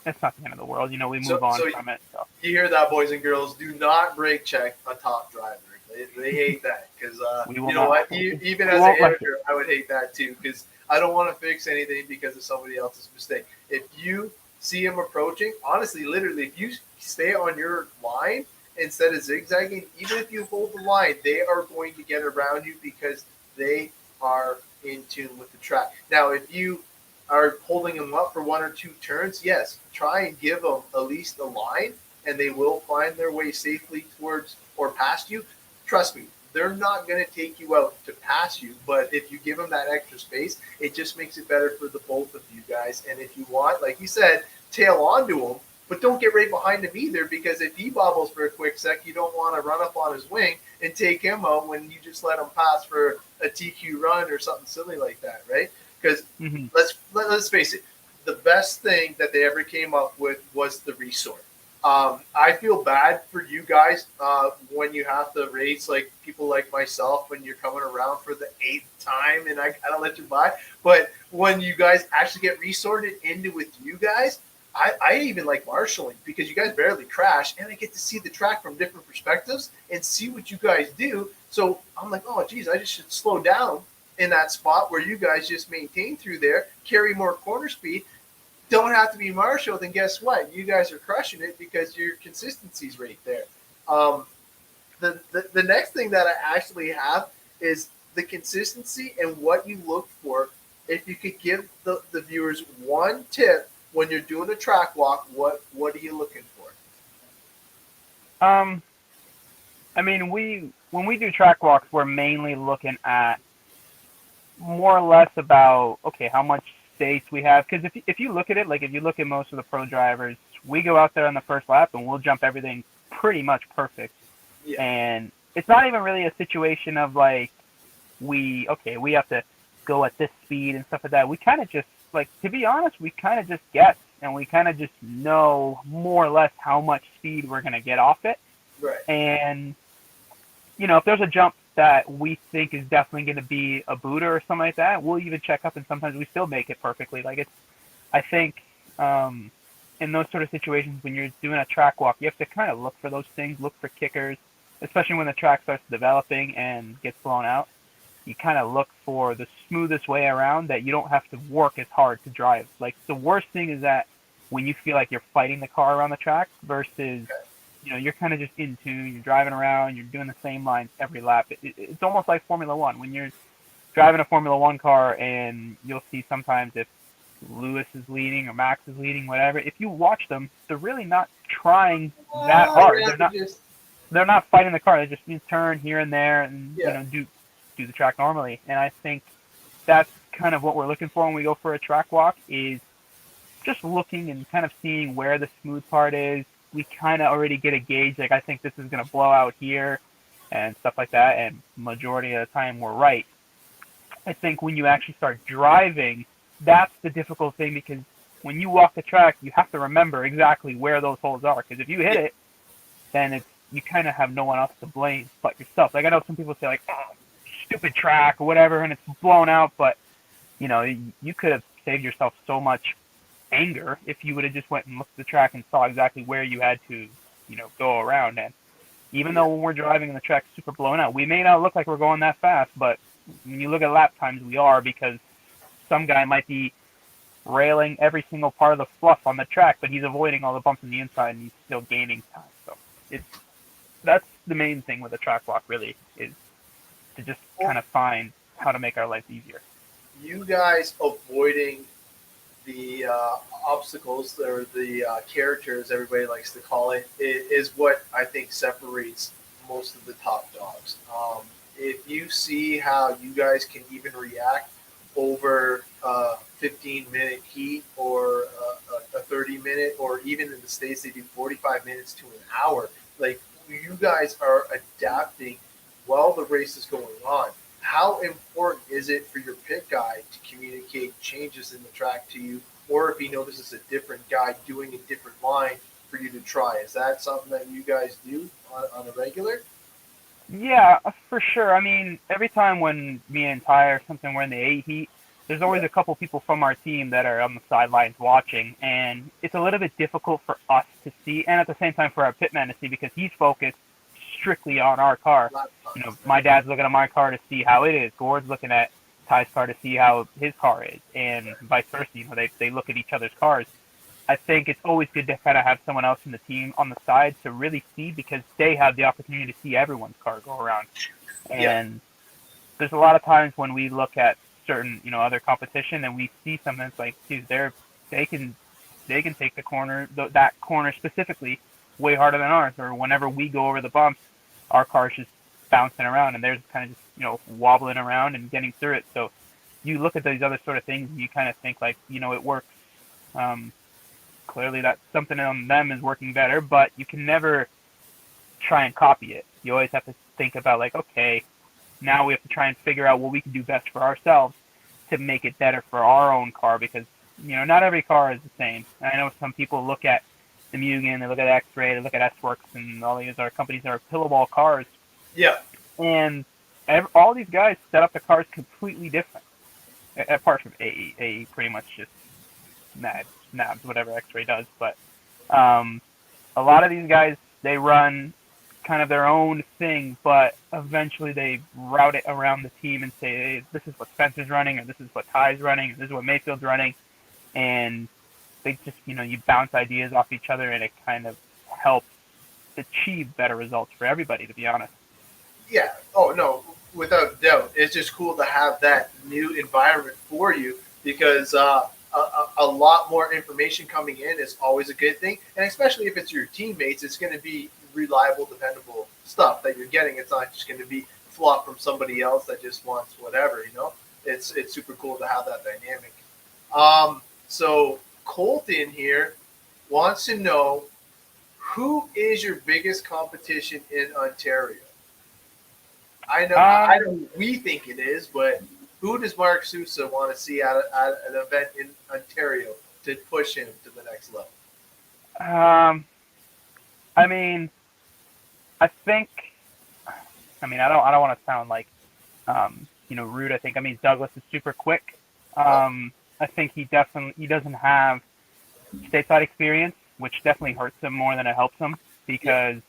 the end of the world. We move on from it. So. You hear that, boys and girls? Do not brake check a top driver. They hate that, because what? Even as an amateur, I would hate that too, because I don't want to fix anything because of somebody else's mistake. If you see him approaching, honestly, literally, if you stay on your line instead of zigzagging, even if you hold the line, they are going to get around you, because they are in tune with the track. Now, if you are holding them up for one or two turns, yes, try and give them at least a line, and they will find their way safely towards or past you. Trust me, they're not going to take you out to pass you. But if you give them that extra space, it just makes it better for the both of you guys. And if you want, like you said, tail onto him, but don't get right behind him either, because if he bobbles for a quick sec, you don't want to run up on his wing and take him out when you just let him pass for a TQ run or something silly like that, right? Because let's face it, the best thing that they ever came up with was the resort. I feel bad for you guys when you have to race like people like myself when you're coming around for the 8th time and I gotta let you by. But when you guys actually get resorted into with you guys, I even like marshalling because you guys barely crash and I get to see the track from different perspectives and see what you guys do. So I'm like, oh, geez, I just should slow down in that spot where you guys just maintain through there, carry more corner speed, don't have to be marshaled, and guess what? You guys are crushing it because your consistency's right there. The next thing that I actually have is the consistency and what you look for. If you could give the viewers one tip when you're doing a track walk, what are you looking for? I mean, when we do track walks, we're mainly looking at more or less about, okay, how much space we have. Because if you look at it, like if you look at most of the pro drivers, we go out there on the first lap and we'll jump everything pretty much perfect. Yeah. And it's not even really a situation of like, we have to go at this speed and stuff like that. We kind of just, like, to be honest, we kind of just guess and we kind of just know more or less how much speed we're going to get off it. Right. And, you know, if there's a jump that we think is definitely going to be a booter or something like that, we'll even check up and sometimes we still make it perfectly. Like, I think in those sort of situations when you're doing a track walk, you have to kind of look for those things, look for kickers, especially when the track starts developing and gets blown out. You kind of look for the smoothest way around that you don't have to work as hard to drive. Like, the worst thing is that when you feel like you're fighting the car around the track versus, you know, you're kind of just in tune, you're driving around, you're doing the same lines every lap. It's almost like Formula One. When you're driving a Formula One car and you'll see sometimes if Lewis is leading or Max is leading, whatever, if you watch them, they're really not trying that hard. They're not fighting the car. They just turn here and there and you know do the track normally. And I think that's kind of what we're looking for when we go for a track walk, is just looking and kind of seeing where the smooth part is. We kind of already get a gauge, like, I think this is going to blow out here and stuff like that, and majority of the time we're right. I think when you actually start driving, that's the difficult thing, because when you walk the track, you have to remember exactly where those holes are, because if you hit it, then you kind of have no one else to blame but yourself. Like, I know some people say, like, oh, stupid track or whatever, and it's blown out, but, you know, you could have saved yourself so much anger if you would have just went and looked at the track and saw exactly where you had to, you know, go around. And even though when we're driving and the track's super blown out, we may not look like we're going that fast, but when you look at lap times, we are, because some guy might be railing every single part of the fluff on the track, but he's avoiding all the bumps on the inside and he's still gaining time. So that's the main thing with a track walk, really, is to just kind of find how to make our life easier. You guys avoiding the obstacles, or the characters, everybody likes to call it, is what I think separates most of the top dogs. If you see how you guys can even react over a 15-minute heat or a 30-minute, or even in the States they do 45 minutes to an hour, like, you guys are adapting while the race is going on. How important is it for your pit guy to communicate changes in the track to you, or if he notices a different guy doing a different line for you to try? Is that something that you guys do on a regular? Yeah, for sure. I mean, every time when me and Ty or something, we're in the A heat, there's always a couple people from our team that are on the sidelines watching, and it's a little bit difficult for us to see, and at the same time for our pitman to see, because he's focused strictly on our car. You know, my dad's looking at my car to see how it is. Gord's looking at Ty's car to see how his car is, and vice versa. You know, they look at each other's cars. I think it's always good to kind of have someone else in the team on the side to really see, because they have the opportunity to see everyone's car go around. And there's a lot of times when we look at certain, you know, other competition and we see something that's like, geez, they can take the corner, that corner specifically, way harder than ours. Or whenever we go over the bumps, our cars just bouncing around, and they're just kind of just, wobbling around and getting through it. So you look at these other sort of things and you kind of think like, it works. Clearly that something on them is working better, but you can never try and copy it. You always have to think about like, okay, now we have to try and figure out what we can do best for ourselves to make it better for our own car, because, not every car is the same. And I know some people look at the Mugen, they look at X-Ray, they look at S-Works, and all these other companies that are pillowball cars. Yeah. And all these guys set up the cars completely different, apart from AE pretty much just nabs whatever X-Ray does. But a lot of these guys, they run kind of their own thing, but eventually they route it around the team and say, hey, this is what Spencer's running, or this is what Ty's running, or this is what Mayfield's running, and they just, you bounce ideas off each other, and it kind of helps achieve better results for everybody, to be honest. Yeah. Oh, no, without doubt. It's just cool to have that new environment for you, because a lot more information coming in is always a good thing, and especially if it's your teammates, it's going to be reliable, dependable stuff that you're getting. It's not just going to be fluff from somebody else that just wants whatever, It's super cool to have that dynamic. So Colton here wants to know, who is your biggest competition in Ontario? I know we think it is, but who does Mark Sousa want to see at an event in Ontario to push him to the next level? I don't want to sound like, rude. I think, Douglas is super quick. I think he doesn't have stateside experience, which definitely hurts him more than it helps him, because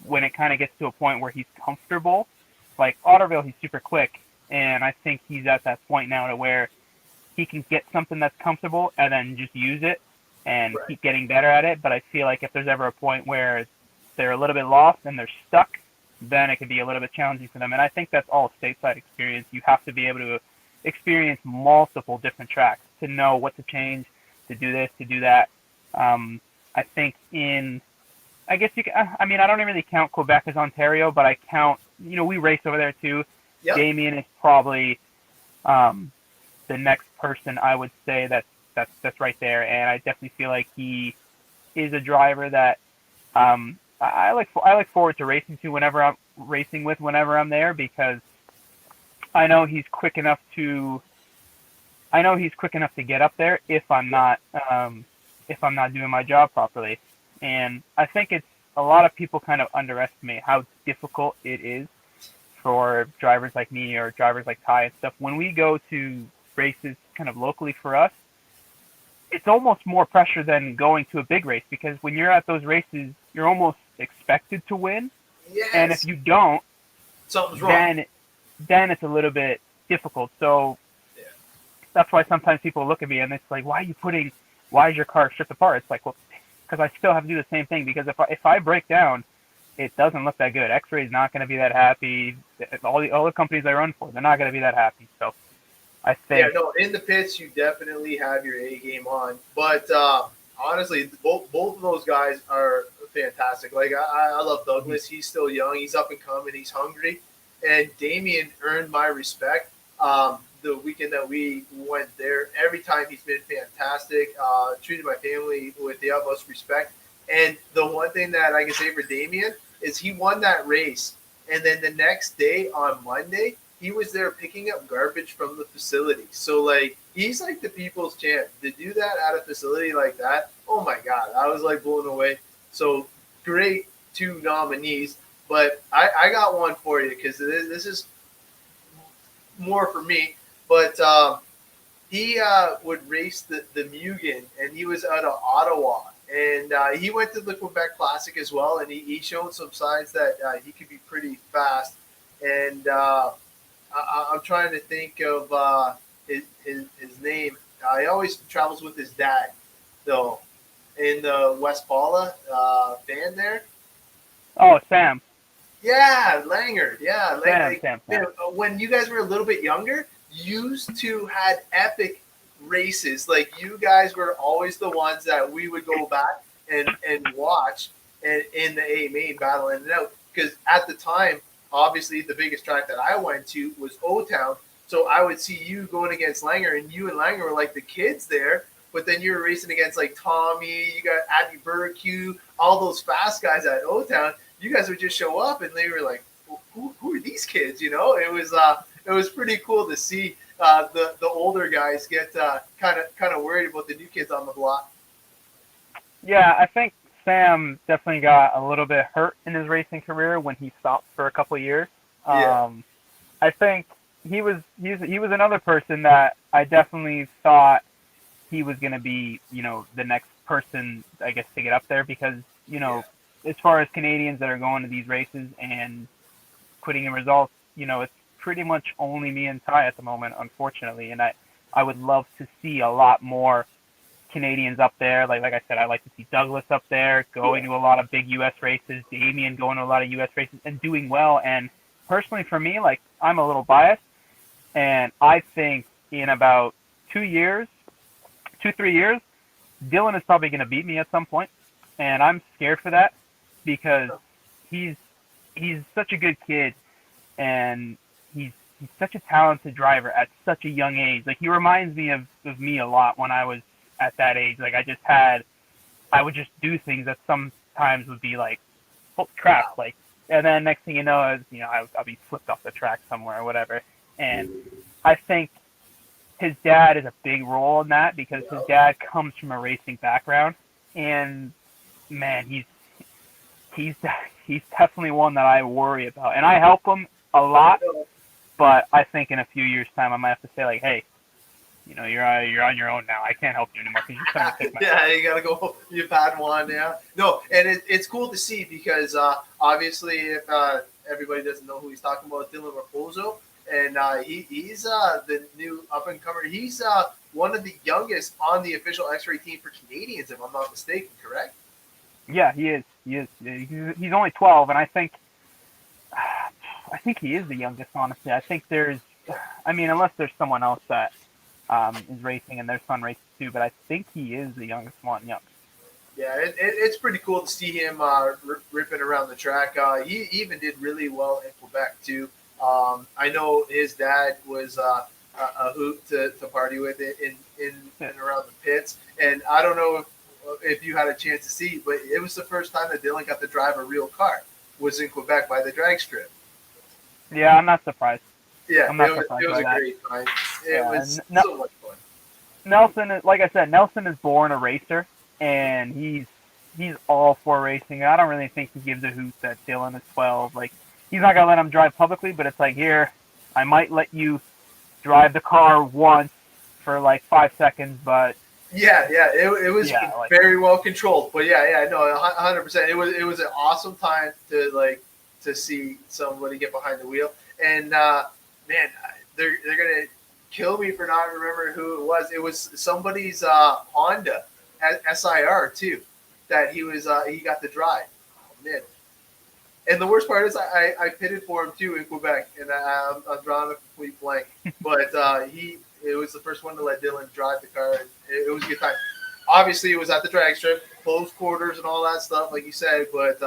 when it kind of gets to a point where he's comfortable, like Otterville, he's super quick, and I think he's at that point now to where he can get something that's comfortable and then just use it and keep getting better at it. But I feel like if there's ever a point where they're a little bit lost and they're stuck, then it can be a little bit challenging for them. And I think that's all stateside experience. You have to be able to experience multiple different tracks to know what to change, to do this, to do that. I think I guess you can, I don't really count Quebec as Ontario, but I count, we race over there too. Yep. Damien is probably the next person I would say that's right there, and I definitely feel like he is a driver that I look forward to racing whenever I'm there, because I know he's quick enough to get up there if I'm not doing my job properly. And I think it's a lot of people kind of underestimate how difficult it is for drivers like me or drivers like Ty and stuff. When we go to races kind of locally for us, it's almost more pressure than going to a big race, because when you're at those races, you're almost expected to win. Yes. And if you don't, something's wrong. Then it's a little bit difficult. So that's why sometimes people look at me and it's like, why is your car stripped apart? It's like, well, because I still have to do the same thing, because if I break down, it doesn't look that good. X-Ray is not going to be that happy. All the companies I run for, they're not going to be that happy. So I think in the pits you definitely have your A game on. But honestly, both of those guys are fantastic. Like I love Douglas. He's still young. He's up and coming. He's hungry. And Damien earned my respect. The weekend that we went there, every time he's been fantastic. Treated my family with the utmost respect. And the one thing that I can say for Damien is he won that race. And then the next day on Monday, he was there picking up garbage from the facility. So, like, he's like the people's champ. To do that at a facility like that, oh, my God. I was, like, blown away. So, great two nominees. But I got one for you, because this is more for me. But he would race the Mugen, and he was out of Ottawa. And he went to the Quebec Classic as well, and he showed some signs that he could be pretty fast. And I'm trying to think of his name. He always travels with his dad, though, in the West Paula band there. Oh, Sam. Yeah, Langer. Yeah, Sam. When you guys were a little bit younger, you used to had epic races. Like, you guys were always the ones that we would go back and watch and in the A main battling it out, because at the time obviously the biggest track that I went to was O-Town. So I would see you going against Langer, and you and Langer were like the kids there. But then you were racing against like Tommy, you got Abby Burke, all those fast guys at O-Town. You guys would just show up, and they were like, who are these kids? You know, it was pretty cool to see the older guys get kind of worried about the new kids on the block. Yeah, I think Sam definitely got a little bit hurt in his racing career when he stopped for a couple of years. Yeah. I think he was another person that I definitely thought he was going to be, you know, the next person, I guess, to get up there because, you know, as far as Canadians that are going to these races and putting in results, you know, it's pretty much only me and Ty at the moment, unfortunately. And I would love to see a lot more Canadians up there. Like I said, I like to see Douglas up there going to a lot of big U.S. races, Damien going to a lot of U.S. races and doing well. And personally for me, like I'm a little biased, and I think in about 3 years, Dylan is probably going to beat me at some point, and I'm scared for that because he's such a good kid, and he's such a talented driver at such a young age. Like he reminds me of me a lot when I was at that age. Like I would just do things that sometimes would be like, holy crap, like, and then next thing you know, I'll be flipped off the track somewhere or whatever. And I think his dad is a big role in that because his dad comes from a racing background, and man, he's definitely one that I worry about, and I help him a lot. But I think in a few years' time, I might have to say like, hey, you know, you're on your own now. I can't help you anymore because you're trying to take my Yeah, you gotta go. You've had one, yeah. No, and it's cool to see because obviously, if everybody doesn't know who he's talking about, Dylan Raposo, and he's the new up and comer. He's one of the youngest on the official X-ray team for Canadians, if I'm not mistaken. Correct? Yeah, he is. He's only 12, and I think he is the youngest. Honestly, I think unless there's someone else that is racing and their son races too, but I think he is the youngest one. Yep. Yeah, it's pretty cool to see him ripping around the track. He even did really well in Quebec too. I know his dad was a hoot to party with in and around the pits, and I don't know if you had a chance to see, but it was the first time that Dylan got to drive a real car. Was in Quebec by the drag strip. Yeah, I'm not surprised. Yeah, it was a great time. It was so much fun. Nelson, like I said, Nelson is born a racer, and he's all for racing. I don't really think he gives a hoot that Dylan is 12. Like, he's not gonna let him drive publicly, but it's like, here, I might let you drive the car once for like 5 seconds, but it was very well controlled. But no, 100%. It was an awesome time to see somebody get behind the wheel, and man, they're gonna kill me for not remembering who it was. It was somebody's Honda SIR too that he got to drive. Oh, man. And the worst part is I pitted for him too in Quebec, and I'm drawing a complete blank. But it was the first one to let Dylan drive the car, and it was a good time. Obviously, it was at the drag strip, close quarters, and all that stuff, like you said. But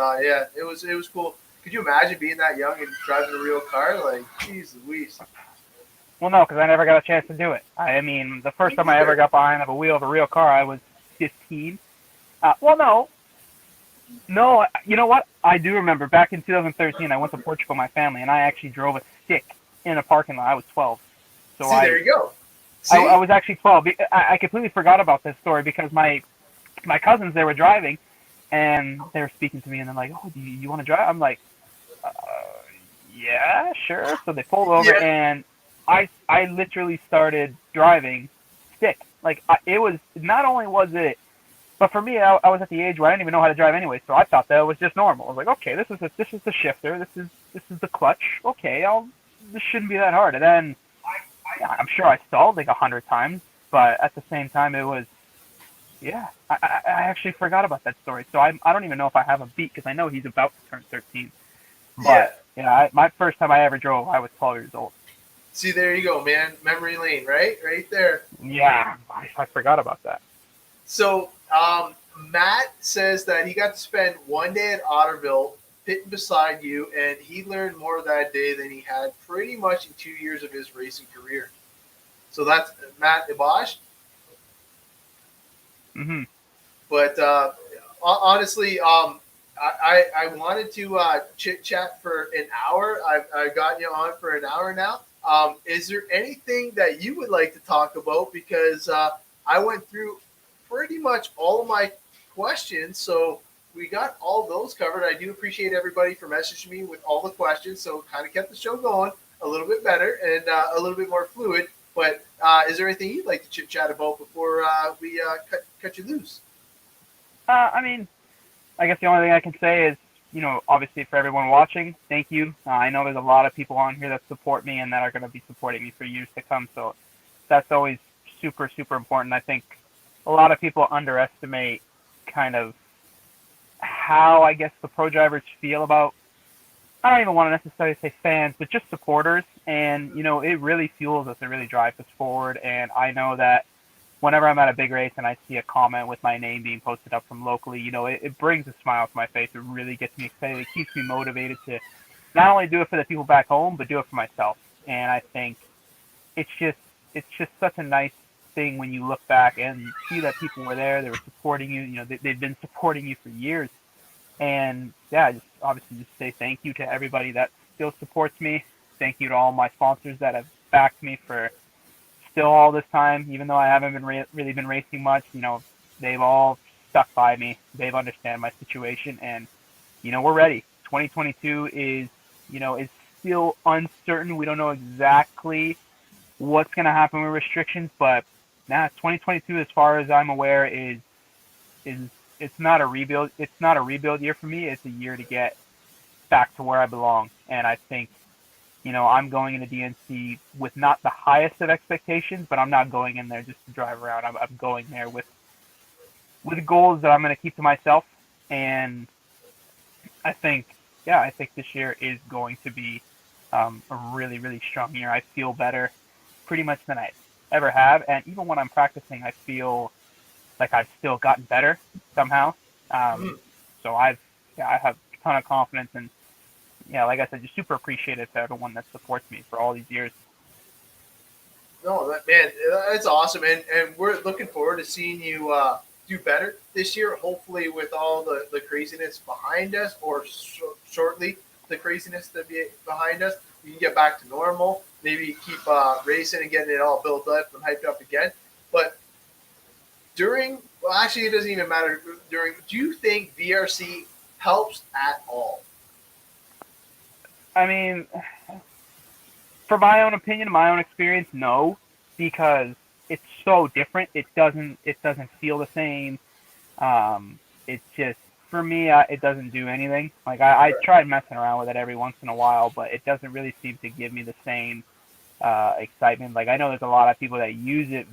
it was cool. Could you imagine being that young and driving a real car? Like, geez Louise. Well, no, because I never got a chance to do it. I mean, the first time I ever got behind the wheel of a real car, I was 15. No, you know what? I do remember back in 2013, I went to Portugal with my family, and I actually drove a stick in a parking lot. I was 12. So there you go. I was actually 12. I completely forgot about this story because my cousins, they were driving, and they were speaking to me, and they're like, oh, do you want to drive? I'm like, yeah, sure. So they pulled over, and I literally started driving stick. Like, it was, not only was it, but for me, I was at the age where I didn't even know how to drive anyway, so I thought that was just normal. I was like, okay, this is the shifter, this is the clutch. Okay, this shouldn't be that hard. And then I'm sure I stalled like 100 times, but at the same time, it was, I actually forgot about that story. So I don't even know if I have a beat because I know he's about to turn 13. But my first time I ever drove, I was 12 years old. See, there you go, man. Memory lane, right there. Yeah, I forgot about that. So Matt says that he got to spend one day at Otterville pitting beside you, and he learned more that day than he had pretty much in 2 years of his racing career. So that's Matt Ibosh. Mm-hmm. But honestly, I wanted to chit chat for an hour. I've got you on for an hour now. Is there anything that you would like to talk about? Because I went through pretty much all of my questions, so we got all those covered. I do appreciate everybody for messaging me with all the questions, so kind of kept the show going a little bit better and a little bit more fluid. But is there anything you'd like to chit chat about before we cut you loose? I mean, I guess the only thing I can say is, obviously for everyone watching, thank you. I know there's a lot of people on here that support me and that are going to be supporting me for years to come. So that's always super, super important. I think a lot of people underestimate kind of how, I guess, the pro drivers feel about, I don't even want to necessarily say fans, but just supporters. And, it really fuels us. It really drives us forward. And I know that whenever I'm at a big race and I see a comment with my name being posted up from locally, it brings a smile to my face. It really gets me excited. It keeps me motivated to not only do it for the people back home, but do it for myself. And I think it's just such a nice thing when you look back and see that people were there, they were supporting you. They've been supporting you for years. And yeah, just obviously just say thank you to everybody that still supports me. Thank you to all my sponsors that have backed me for still all this time, even though I haven't been really been racing much. They've all stuck by me. They've understand my situation, and we're ready. 2022 is is still uncertain. We don't know exactly what's going to happen with restrictions, but 2022, as far as I'm aware, is it's not a rebuild. It's not a rebuild year for me. It's a year to get back to where I belong, and I think I'm going into DNC with not the highest of expectations, but I'm not going in there just to drive around. I'm going there with goals that I'm going to keep to myself, and I think this year is going to be a really, really strong year. I feel better pretty much than I ever have, and even when I'm practicing, I feel like I've still gotten better somehow. So I have a ton of confidence, and like I said, just super appreciative to everyone that supports me for all these years. No, man, that's awesome, and we're looking forward to seeing you do better this year. Hopefully, with all the craziness behind us, or shortly the craziness to be behind us, we can get back to normal. Maybe keep racing and getting it all built up and hyped up again. But actually, it doesn't even matter. Do you think VRC helps at all? I mean, for my own opinion, my own experience, no, because it's so different. It doesn't feel the same. It's just, for me, it doesn't do anything. Like I tried messing around with it every once in a while, but it doesn't really seem to give me the same excitement. Like I know there's a lot of people that use it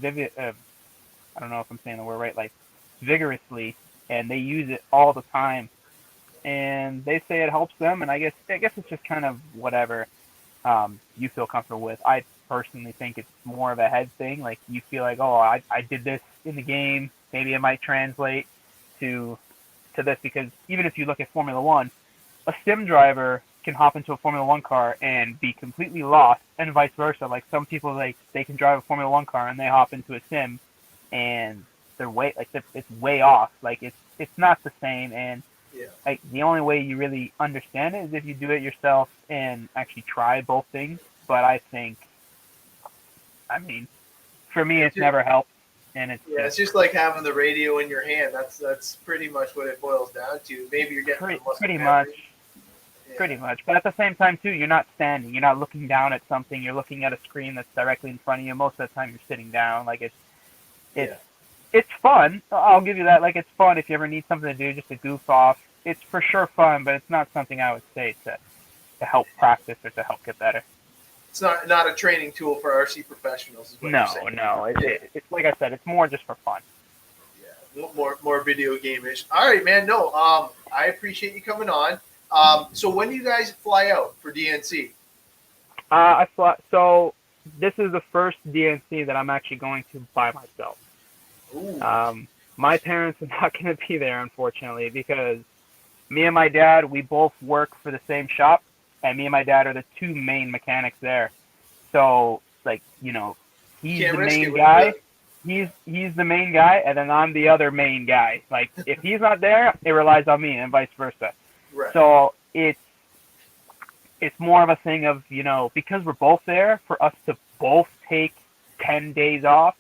I don't know if I'm saying the word right, like vigorously, and they use it all the time. And they say it helps them, and I guess it's just kind of whatever you feel comfortable with. I personally think it's more of a head thing. Like you feel like, oh, I did this in the game, maybe it might translate to this, because even if you look at Formula One, a sim driver can hop into a Formula One car and be completely lost, and vice versa. Like some people, like they can drive a Formula One car and they hop into a sim, and it's way off. Like it's not the same. And like the only way you really understand it is if you do it yourself and actually try both things. But I think, I mean, for me, it's never helped. And it's just like having the radio in your hand. That's pretty much what it boils down to. Maybe you're getting pretty much. But at the same time too, you're not standing. You're not looking down at something. You're looking at a screen that's directly in front of you. Most of the time, you're sitting down. Like it's fun. I'll give you that. Like it's fun if you ever need something to do, just to goof off. It's for sure fun, but it's not something I would say to help practice or to help get better. It's not a training tool for RC professionals. Is what you're saying. No. It's like I said, it's more just for fun. Yeah, more video game-ish. All right, man. No, I appreciate you coming on. So when do you guys fly out for DNC? I fly. So this is the first DNC that I'm actually going to by myself. Ooh. My parents are not going to be there, unfortunately, because Me and my dad, we both work for the same shop, and me and my dad are the two main mechanics there. So like, he's Can't the risk it main when you're guy. He's the main guy, and then I'm the other main guy. Like if he's not there, it relies on me, and vice versa. right. So it's more of a thing of, because we're both there, for us to both take 10 days off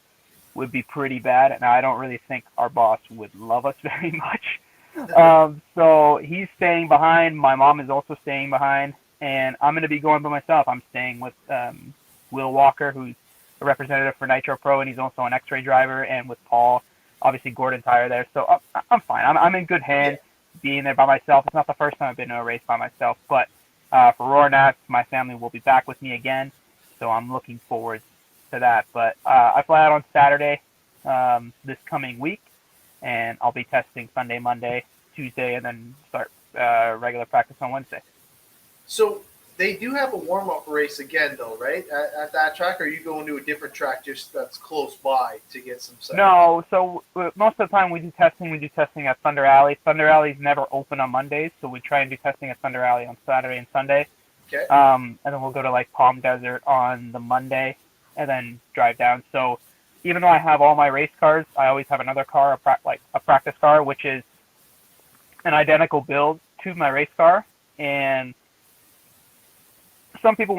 would be pretty bad, and I don't really think our boss would love us very much. So he's staying behind. My mom is also staying behind, and I'm going to be going by myself. I'm staying with Will Walker, who's a representative for Nitro Pro, and he's also an X-ray driver, and with Paul, obviously Gordon Tyre there. So I'm fine. I'm in good hands being there by myself. It's not the first time I've been to a race by myself, but for Roarnax, my family will be back with me again, so I'm looking forward to that. But I fly out on Saturday this coming week, and I'll be testing Sunday, Monday, Tuesday, and then start regular practice on Wednesday. So they do have a warm-up race again, though, right? At that track, or are you going to a different track just that's close by to get some seconds? No, so most of the time we do testing at Thunder Alley. Thunder Alley's never open on Mondays, so we try and do testing at Thunder Alley on Saturday and Sunday. Okay. And then we'll go to like Palm Desert on the Monday, and then drive down. So even though I have all my race cars, I always have another car, a practice car, which is an identical build to my race car. And some people,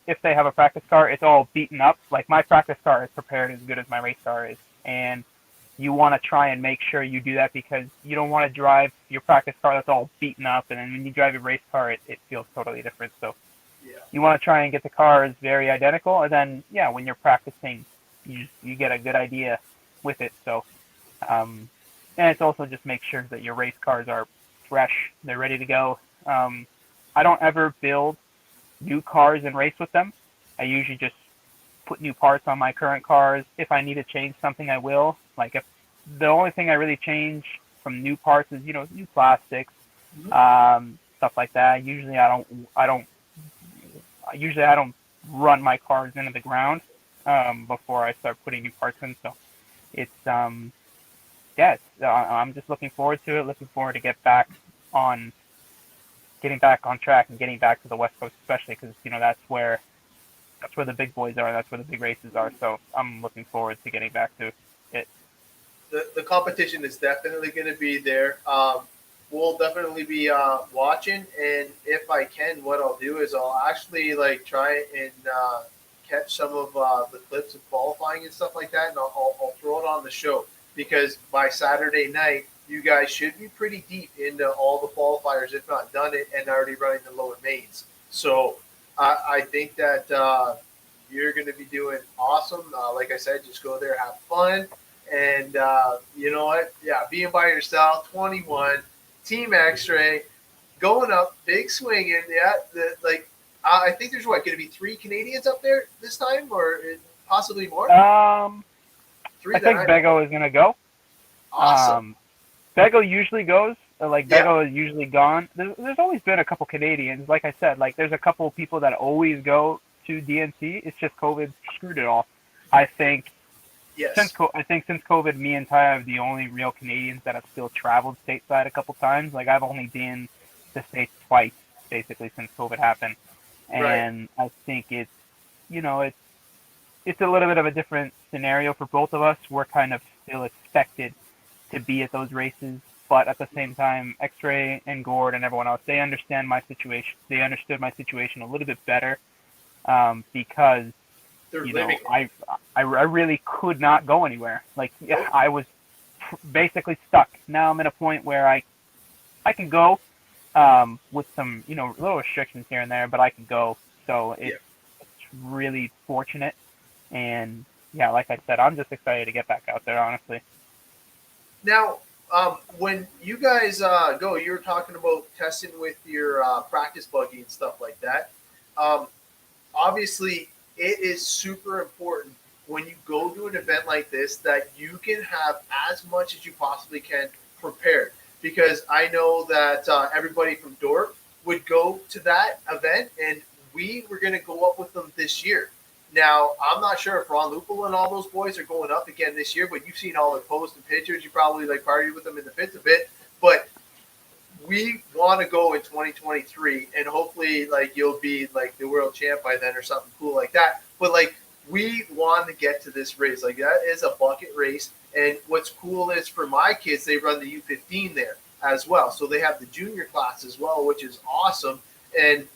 if they have a practice car, it's all beaten up. Like my practice car is prepared as good as my race car is, and you want to try and make sure you do that because you don't want to drive your practice car that's all beaten up, and then when you drive your race car, it feels totally different. So you want to try and get the cars very identical, and then when you're practicing, you get a good idea with it. So, and it's also just make sure that your race cars are fresh, they're ready to go. I don't ever build new cars and race with them. I usually just put new parts on my current cars. If I need to change something, I will. Like if the only thing I really change from new parts is new plastics, stuff like that. Usually I don't run my cars into the ground before I start putting new parts in. So it's I'm just looking forward to it. Looking forward to getting back on track and getting back to the West Coast, especially because that's where the big boys are. That's where the big races are. So I'm looking forward to getting back to it. The competition is definitely going to be there. We'll definitely be watching, and if I can, what I'll do is I'll actually try and catch some of the clips of qualifying and stuff like that, and I'll throw it on the show because by Saturday night, you guys should be pretty deep into all the qualifiers, if not done it, and already running the lower mains. So I think that you're going to be doing awesome. Like I said, just go there, have fun, and you know what? Yeah, being by yourself, 21, Team X-Ray, going up, big swinging. Yeah, I think there's going to be 3 Canadians up there this time, or possibly more. 3 I think Bego is going to go. Awesome. Bego usually goes. Bego is usually gone. There's always been a couple Canadians. Like I said, there's a couple of people that always go to DNC. It's just COVID screwed it all. I think. Yes. Since COVID, me and Ty are the only real Canadians that have still traveled stateside a couple times. I've only been to States twice, basically, since COVID happened. And I think it's a little bit of a different scenario for both of us. We're kind of still expected to be at those races, but at the same time, X-Ray and Gord and everyone else, they understand my situation. They understood my situation a little bit better because I really could not go anywhere. I was basically stuck. Now I'm at a point where I can go with some little restrictions here and there, but I can go. So it's really fortunate. And like I said, I'm just excited to get back out there, honestly. Now, when you guys go, you were talking about testing with your practice buggy and stuff like that. Obviously, it is super important when you go to an event like this that you can have as much as you possibly can prepared. Because I know that everybody from Dorp would go to that event, and we were going to go up with them this year. Now, I'm not sure if Ron Lupel and all those boys are going up again this year, but you've seen all their posts and pictures. You probably partied with them in the pits a bit. But we want to go in 2023, and hopefully, like, you'll be like the world champ by then or something cool like that. But like, we want to get to this race. Like, that is a bucket race. And what's cool is for my kids, they run the U15 there as well. So they have the junior class as well, which is awesome. And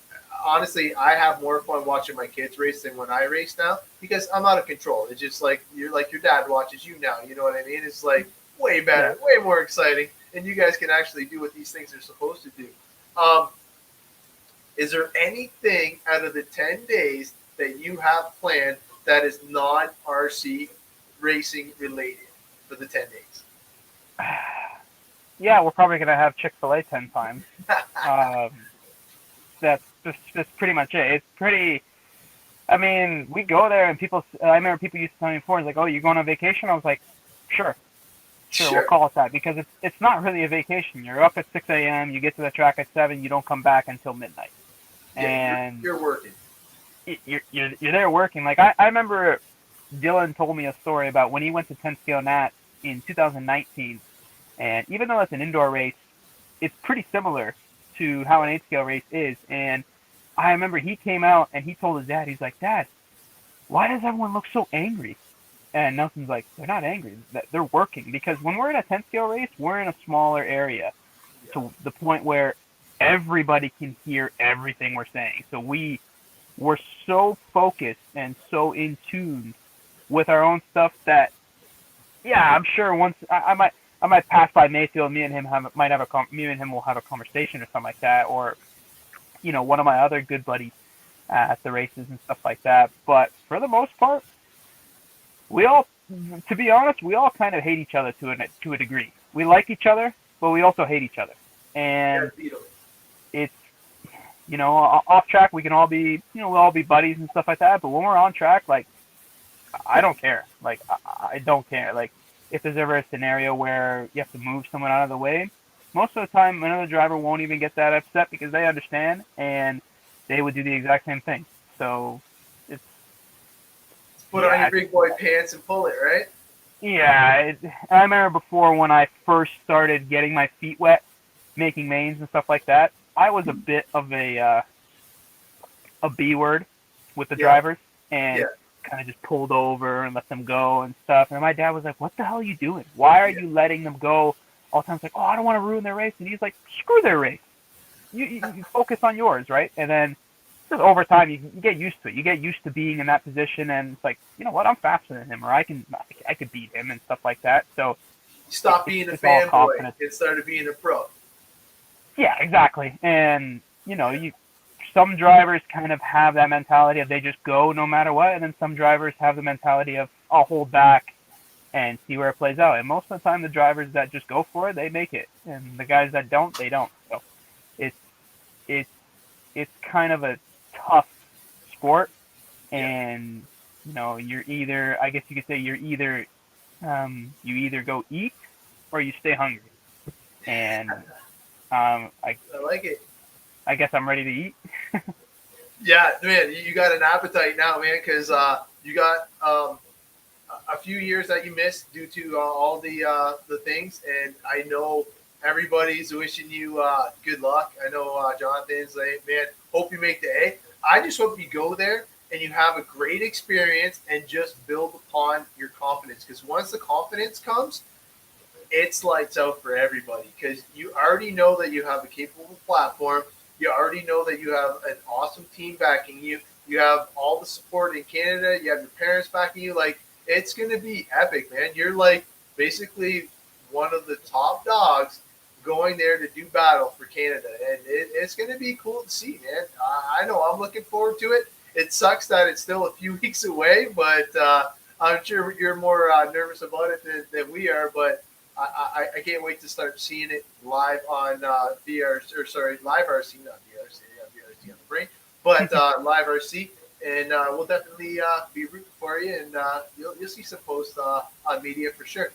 honestly, I have more fun watching my kids race than when I race now because I'm out of control. It's just like you're like your dad watches you now. You know what I mean? It's like way better, way more exciting, and you guys can actually do what these things are supposed to do. Is there anything out of the 10 days that you have planned that is non-RC racing related for the 10 days? Yeah, we're probably going to have Chick-fil-A 10 times. That's pretty much it. It's pretty, I mean, we go there and I remember people used to tell me before, it's like, oh, you going on vacation? I was like, sure, we'll call it that, because it's not really a vacation. You're up at 6 a.m., you get to the track at 7, you don't come back until midnight. And you're working. You're there working. Like, I remember Dylan told me a story about when he went to 10 Scale Nat in 2019, and even though it's an indoor race, it's pretty similar to how an 8 scale race is. And I remember he came out and he told his dad, he's like, Dad, why does everyone look so angry? And Nelson's like, they're not angry, they're working. Because when we're in a 10 scale race, we're in a smaller area to the point where everybody can hear everything we're saying. So we're so focused and so in tune with our own stuff that, yeah, I'm sure once I might pass by Mayfield, me and him will have a conversation or something like that, or one of my other good buddies at the races and stuff like that. But for the most part, to be honest, we all kind of hate each other to a degree. We like each other, but we also hate each other. And it's, off track, we can all be, we'll all be buddies and stuff like that. But when we're on track, like, I don't care. Like, I don't care. Like, if there's ever a scenario where you have to move someone out of the way, most of the time another driver won't even get that upset because they understand and they would do the exact same thing. So it's put on your big boy pants and pull it, right? Yeah, I remember before when I first started getting my feet wet, making mains and stuff like that, I was a bit of a B word with the drivers, and kind of just pulled over and let them go and stuff. And my dad was like, what the hell are you doing? Why are you letting them go all the time? It's like, oh, I don't want to ruin their race. And he's like, screw their race. You focus on yours, right? And then just over time, you get used to it. You get used to being in that position, and it's like, you know what? I'm faster than him, or I can beat him and stuff like that. So you stop being a fanboy and started being a pro. Yeah, exactly. And some drivers kind of have that mentality of they just go no matter what, and then some drivers have the mentality of I'll hold back and see where it plays out. And most of the time, the drivers that just go for it, they make it, and the guys that don't, they don't. So it's kind of a tough sport, and you're either, I guess you could say, you either go eat or you stay hungry. And I like it. I guess I'm ready to eat. Yeah, man, you got an appetite now, man, because you got a few years that you missed due to all the things, and I know everybody's wishing you good luck. I know Jonathan's like, man, hope you make the A. I just hope you go there and you have a great experience and just build upon your confidence, because once the confidence comes, it's lights out for everybody, because you already know that you have a capable platform. You already know that you have an awesome team backing you. You have all the support in Canada. You have your parents backing you. Like, it's going to be epic, man. You're like basically one of the top dogs going there to do battle for Canada. And it's going to be cool to see, man. I know I'm looking forward to it. It sucks that it's still a few weeks away, but I'm sure you're more nervous about it than we are. But I can't wait to start seeing it live on live RC, not VRC, VRC on the brain, but live RC, and we'll definitely be rooting for you, and you'll see some posts on media for sure.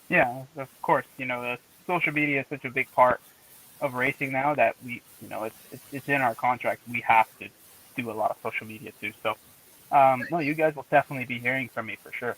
Yeah, of course. The social media is such a big part of racing now that we, it's in our contract. We have to do a lot of social media too. So, no, you guys will definitely be hearing from me for sure.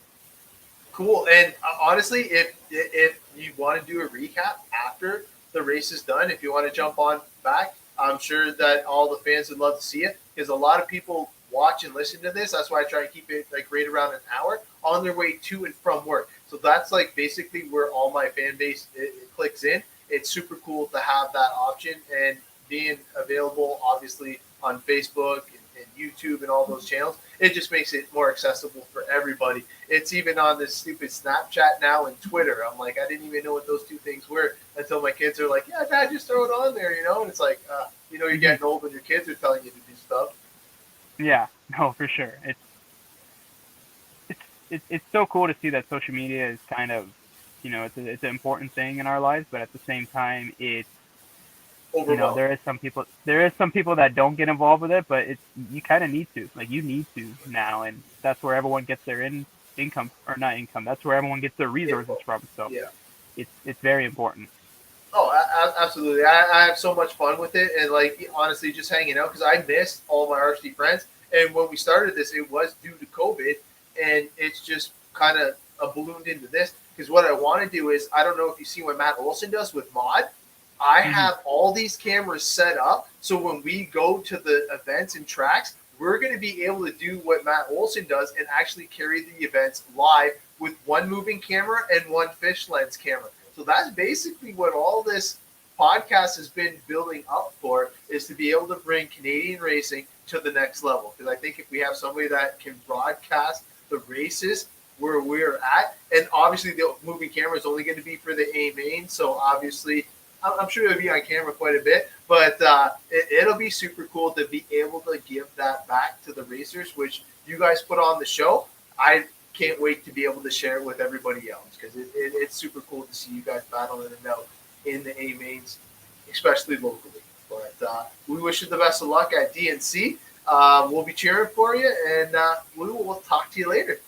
Cool. And honestly, if you want to do a recap after the race is done. If you want to jump on back, I'm sure that all the fans would love to see it because a lot of people watch and listen to this. That's why I try to keep it like right around an hour on their way to and from work. So that's like basically where all my fan base it clicks in. It's super cool to have that option and being available, obviously, on Facebook and YouTube and all those channels. It just makes it more accessible for everybody. It's even on this stupid Snapchat now and Twitter. I'm like, I didn't even know what those two things were until my kids are like, yeah, Dad, just throw it on there, you know? And it's like, you're getting old when your kids are telling you to do stuff. Yeah, no, for sure. It's so cool to see that social media is kind of, it's an important thing in our lives, but at the same time, it's, there is some people that don't get involved with it, but you kind of need to, like, you need to now, and that's where everyone gets their income, or not income. That's where everyone gets their resources from. So yeah, it's very important. Oh, absolutely. I have so much fun with it, and like honestly, just hanging out because I missed all my RC friends. And when we started this, it was due to COVID, and it's just kind of ballooned into this. Because what I want to do is, I don't know if you see what Matt Olson does with Mod. I have all these cameras set up, so when we go to the events and tracks, we're going to be able to do what Matt Olson does and actually carry the events live with one moving camera and one fish lens camera. So that's basically what all this podcast has been building up for, is to be able to bring Canadian racing to the next level. Because I think if we have somebody that can broadcast the races where we're at, and obviously the moving camera is only going to be for the A main, so obviously I'm sure it'll be on camera quite a bit, but it'll be super cool to be able to give that back to the racers, which you guys put on the show. I can't wait to be able to share it with everybody else because it's super cool to see you guys battling it out in the A mains, especially locally. But we wish you the best of luck at DNC. We'll be cheering for you, and we'll talk to you later.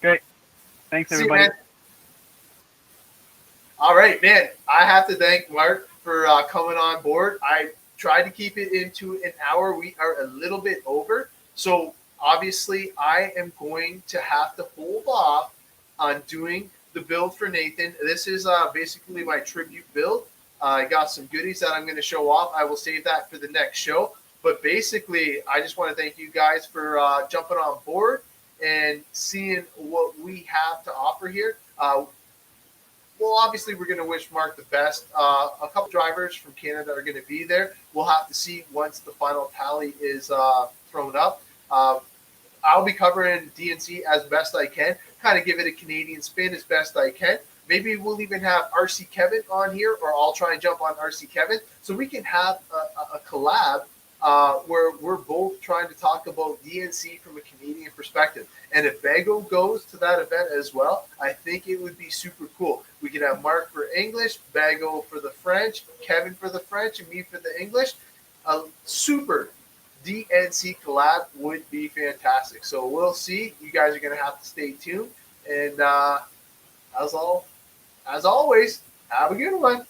Great. Thanks, everybody. See you, man. All right, man. I have to thank Mark for coming on board. I tried to keep it into an hour. We are a little bit over. So obviously I am going to have to hold off on doing the build for Nathan. This is basically my tribute build. I got some goodies that I'm going to show off. I will save that for the next show. But basically, I just want to thank you guys for jumping on board and seeing what we have to offer here. Well, obviously, we're going to wish Mark the best. A couple drivers from Canada are going to be there. We'll have to see once the final tally is thrown up. I'll be covering DNC as best I can, kind of give it a Canadian spin as best I can. Maybe we'll even have RC Kevin on here, or I'll try and jump on RC Kevin, so we can have a collab where we're both trying to talk about DNC from a Canadian perspective. And if Bago goes to that event as well, I think it would be super cool. We could have Mark for English, Bago for the French, Kevin for the French, and me for the English. A super DNC collab would be fantastic. So we'll see. You guys are going to have to stay tuned. And as always, have a good one.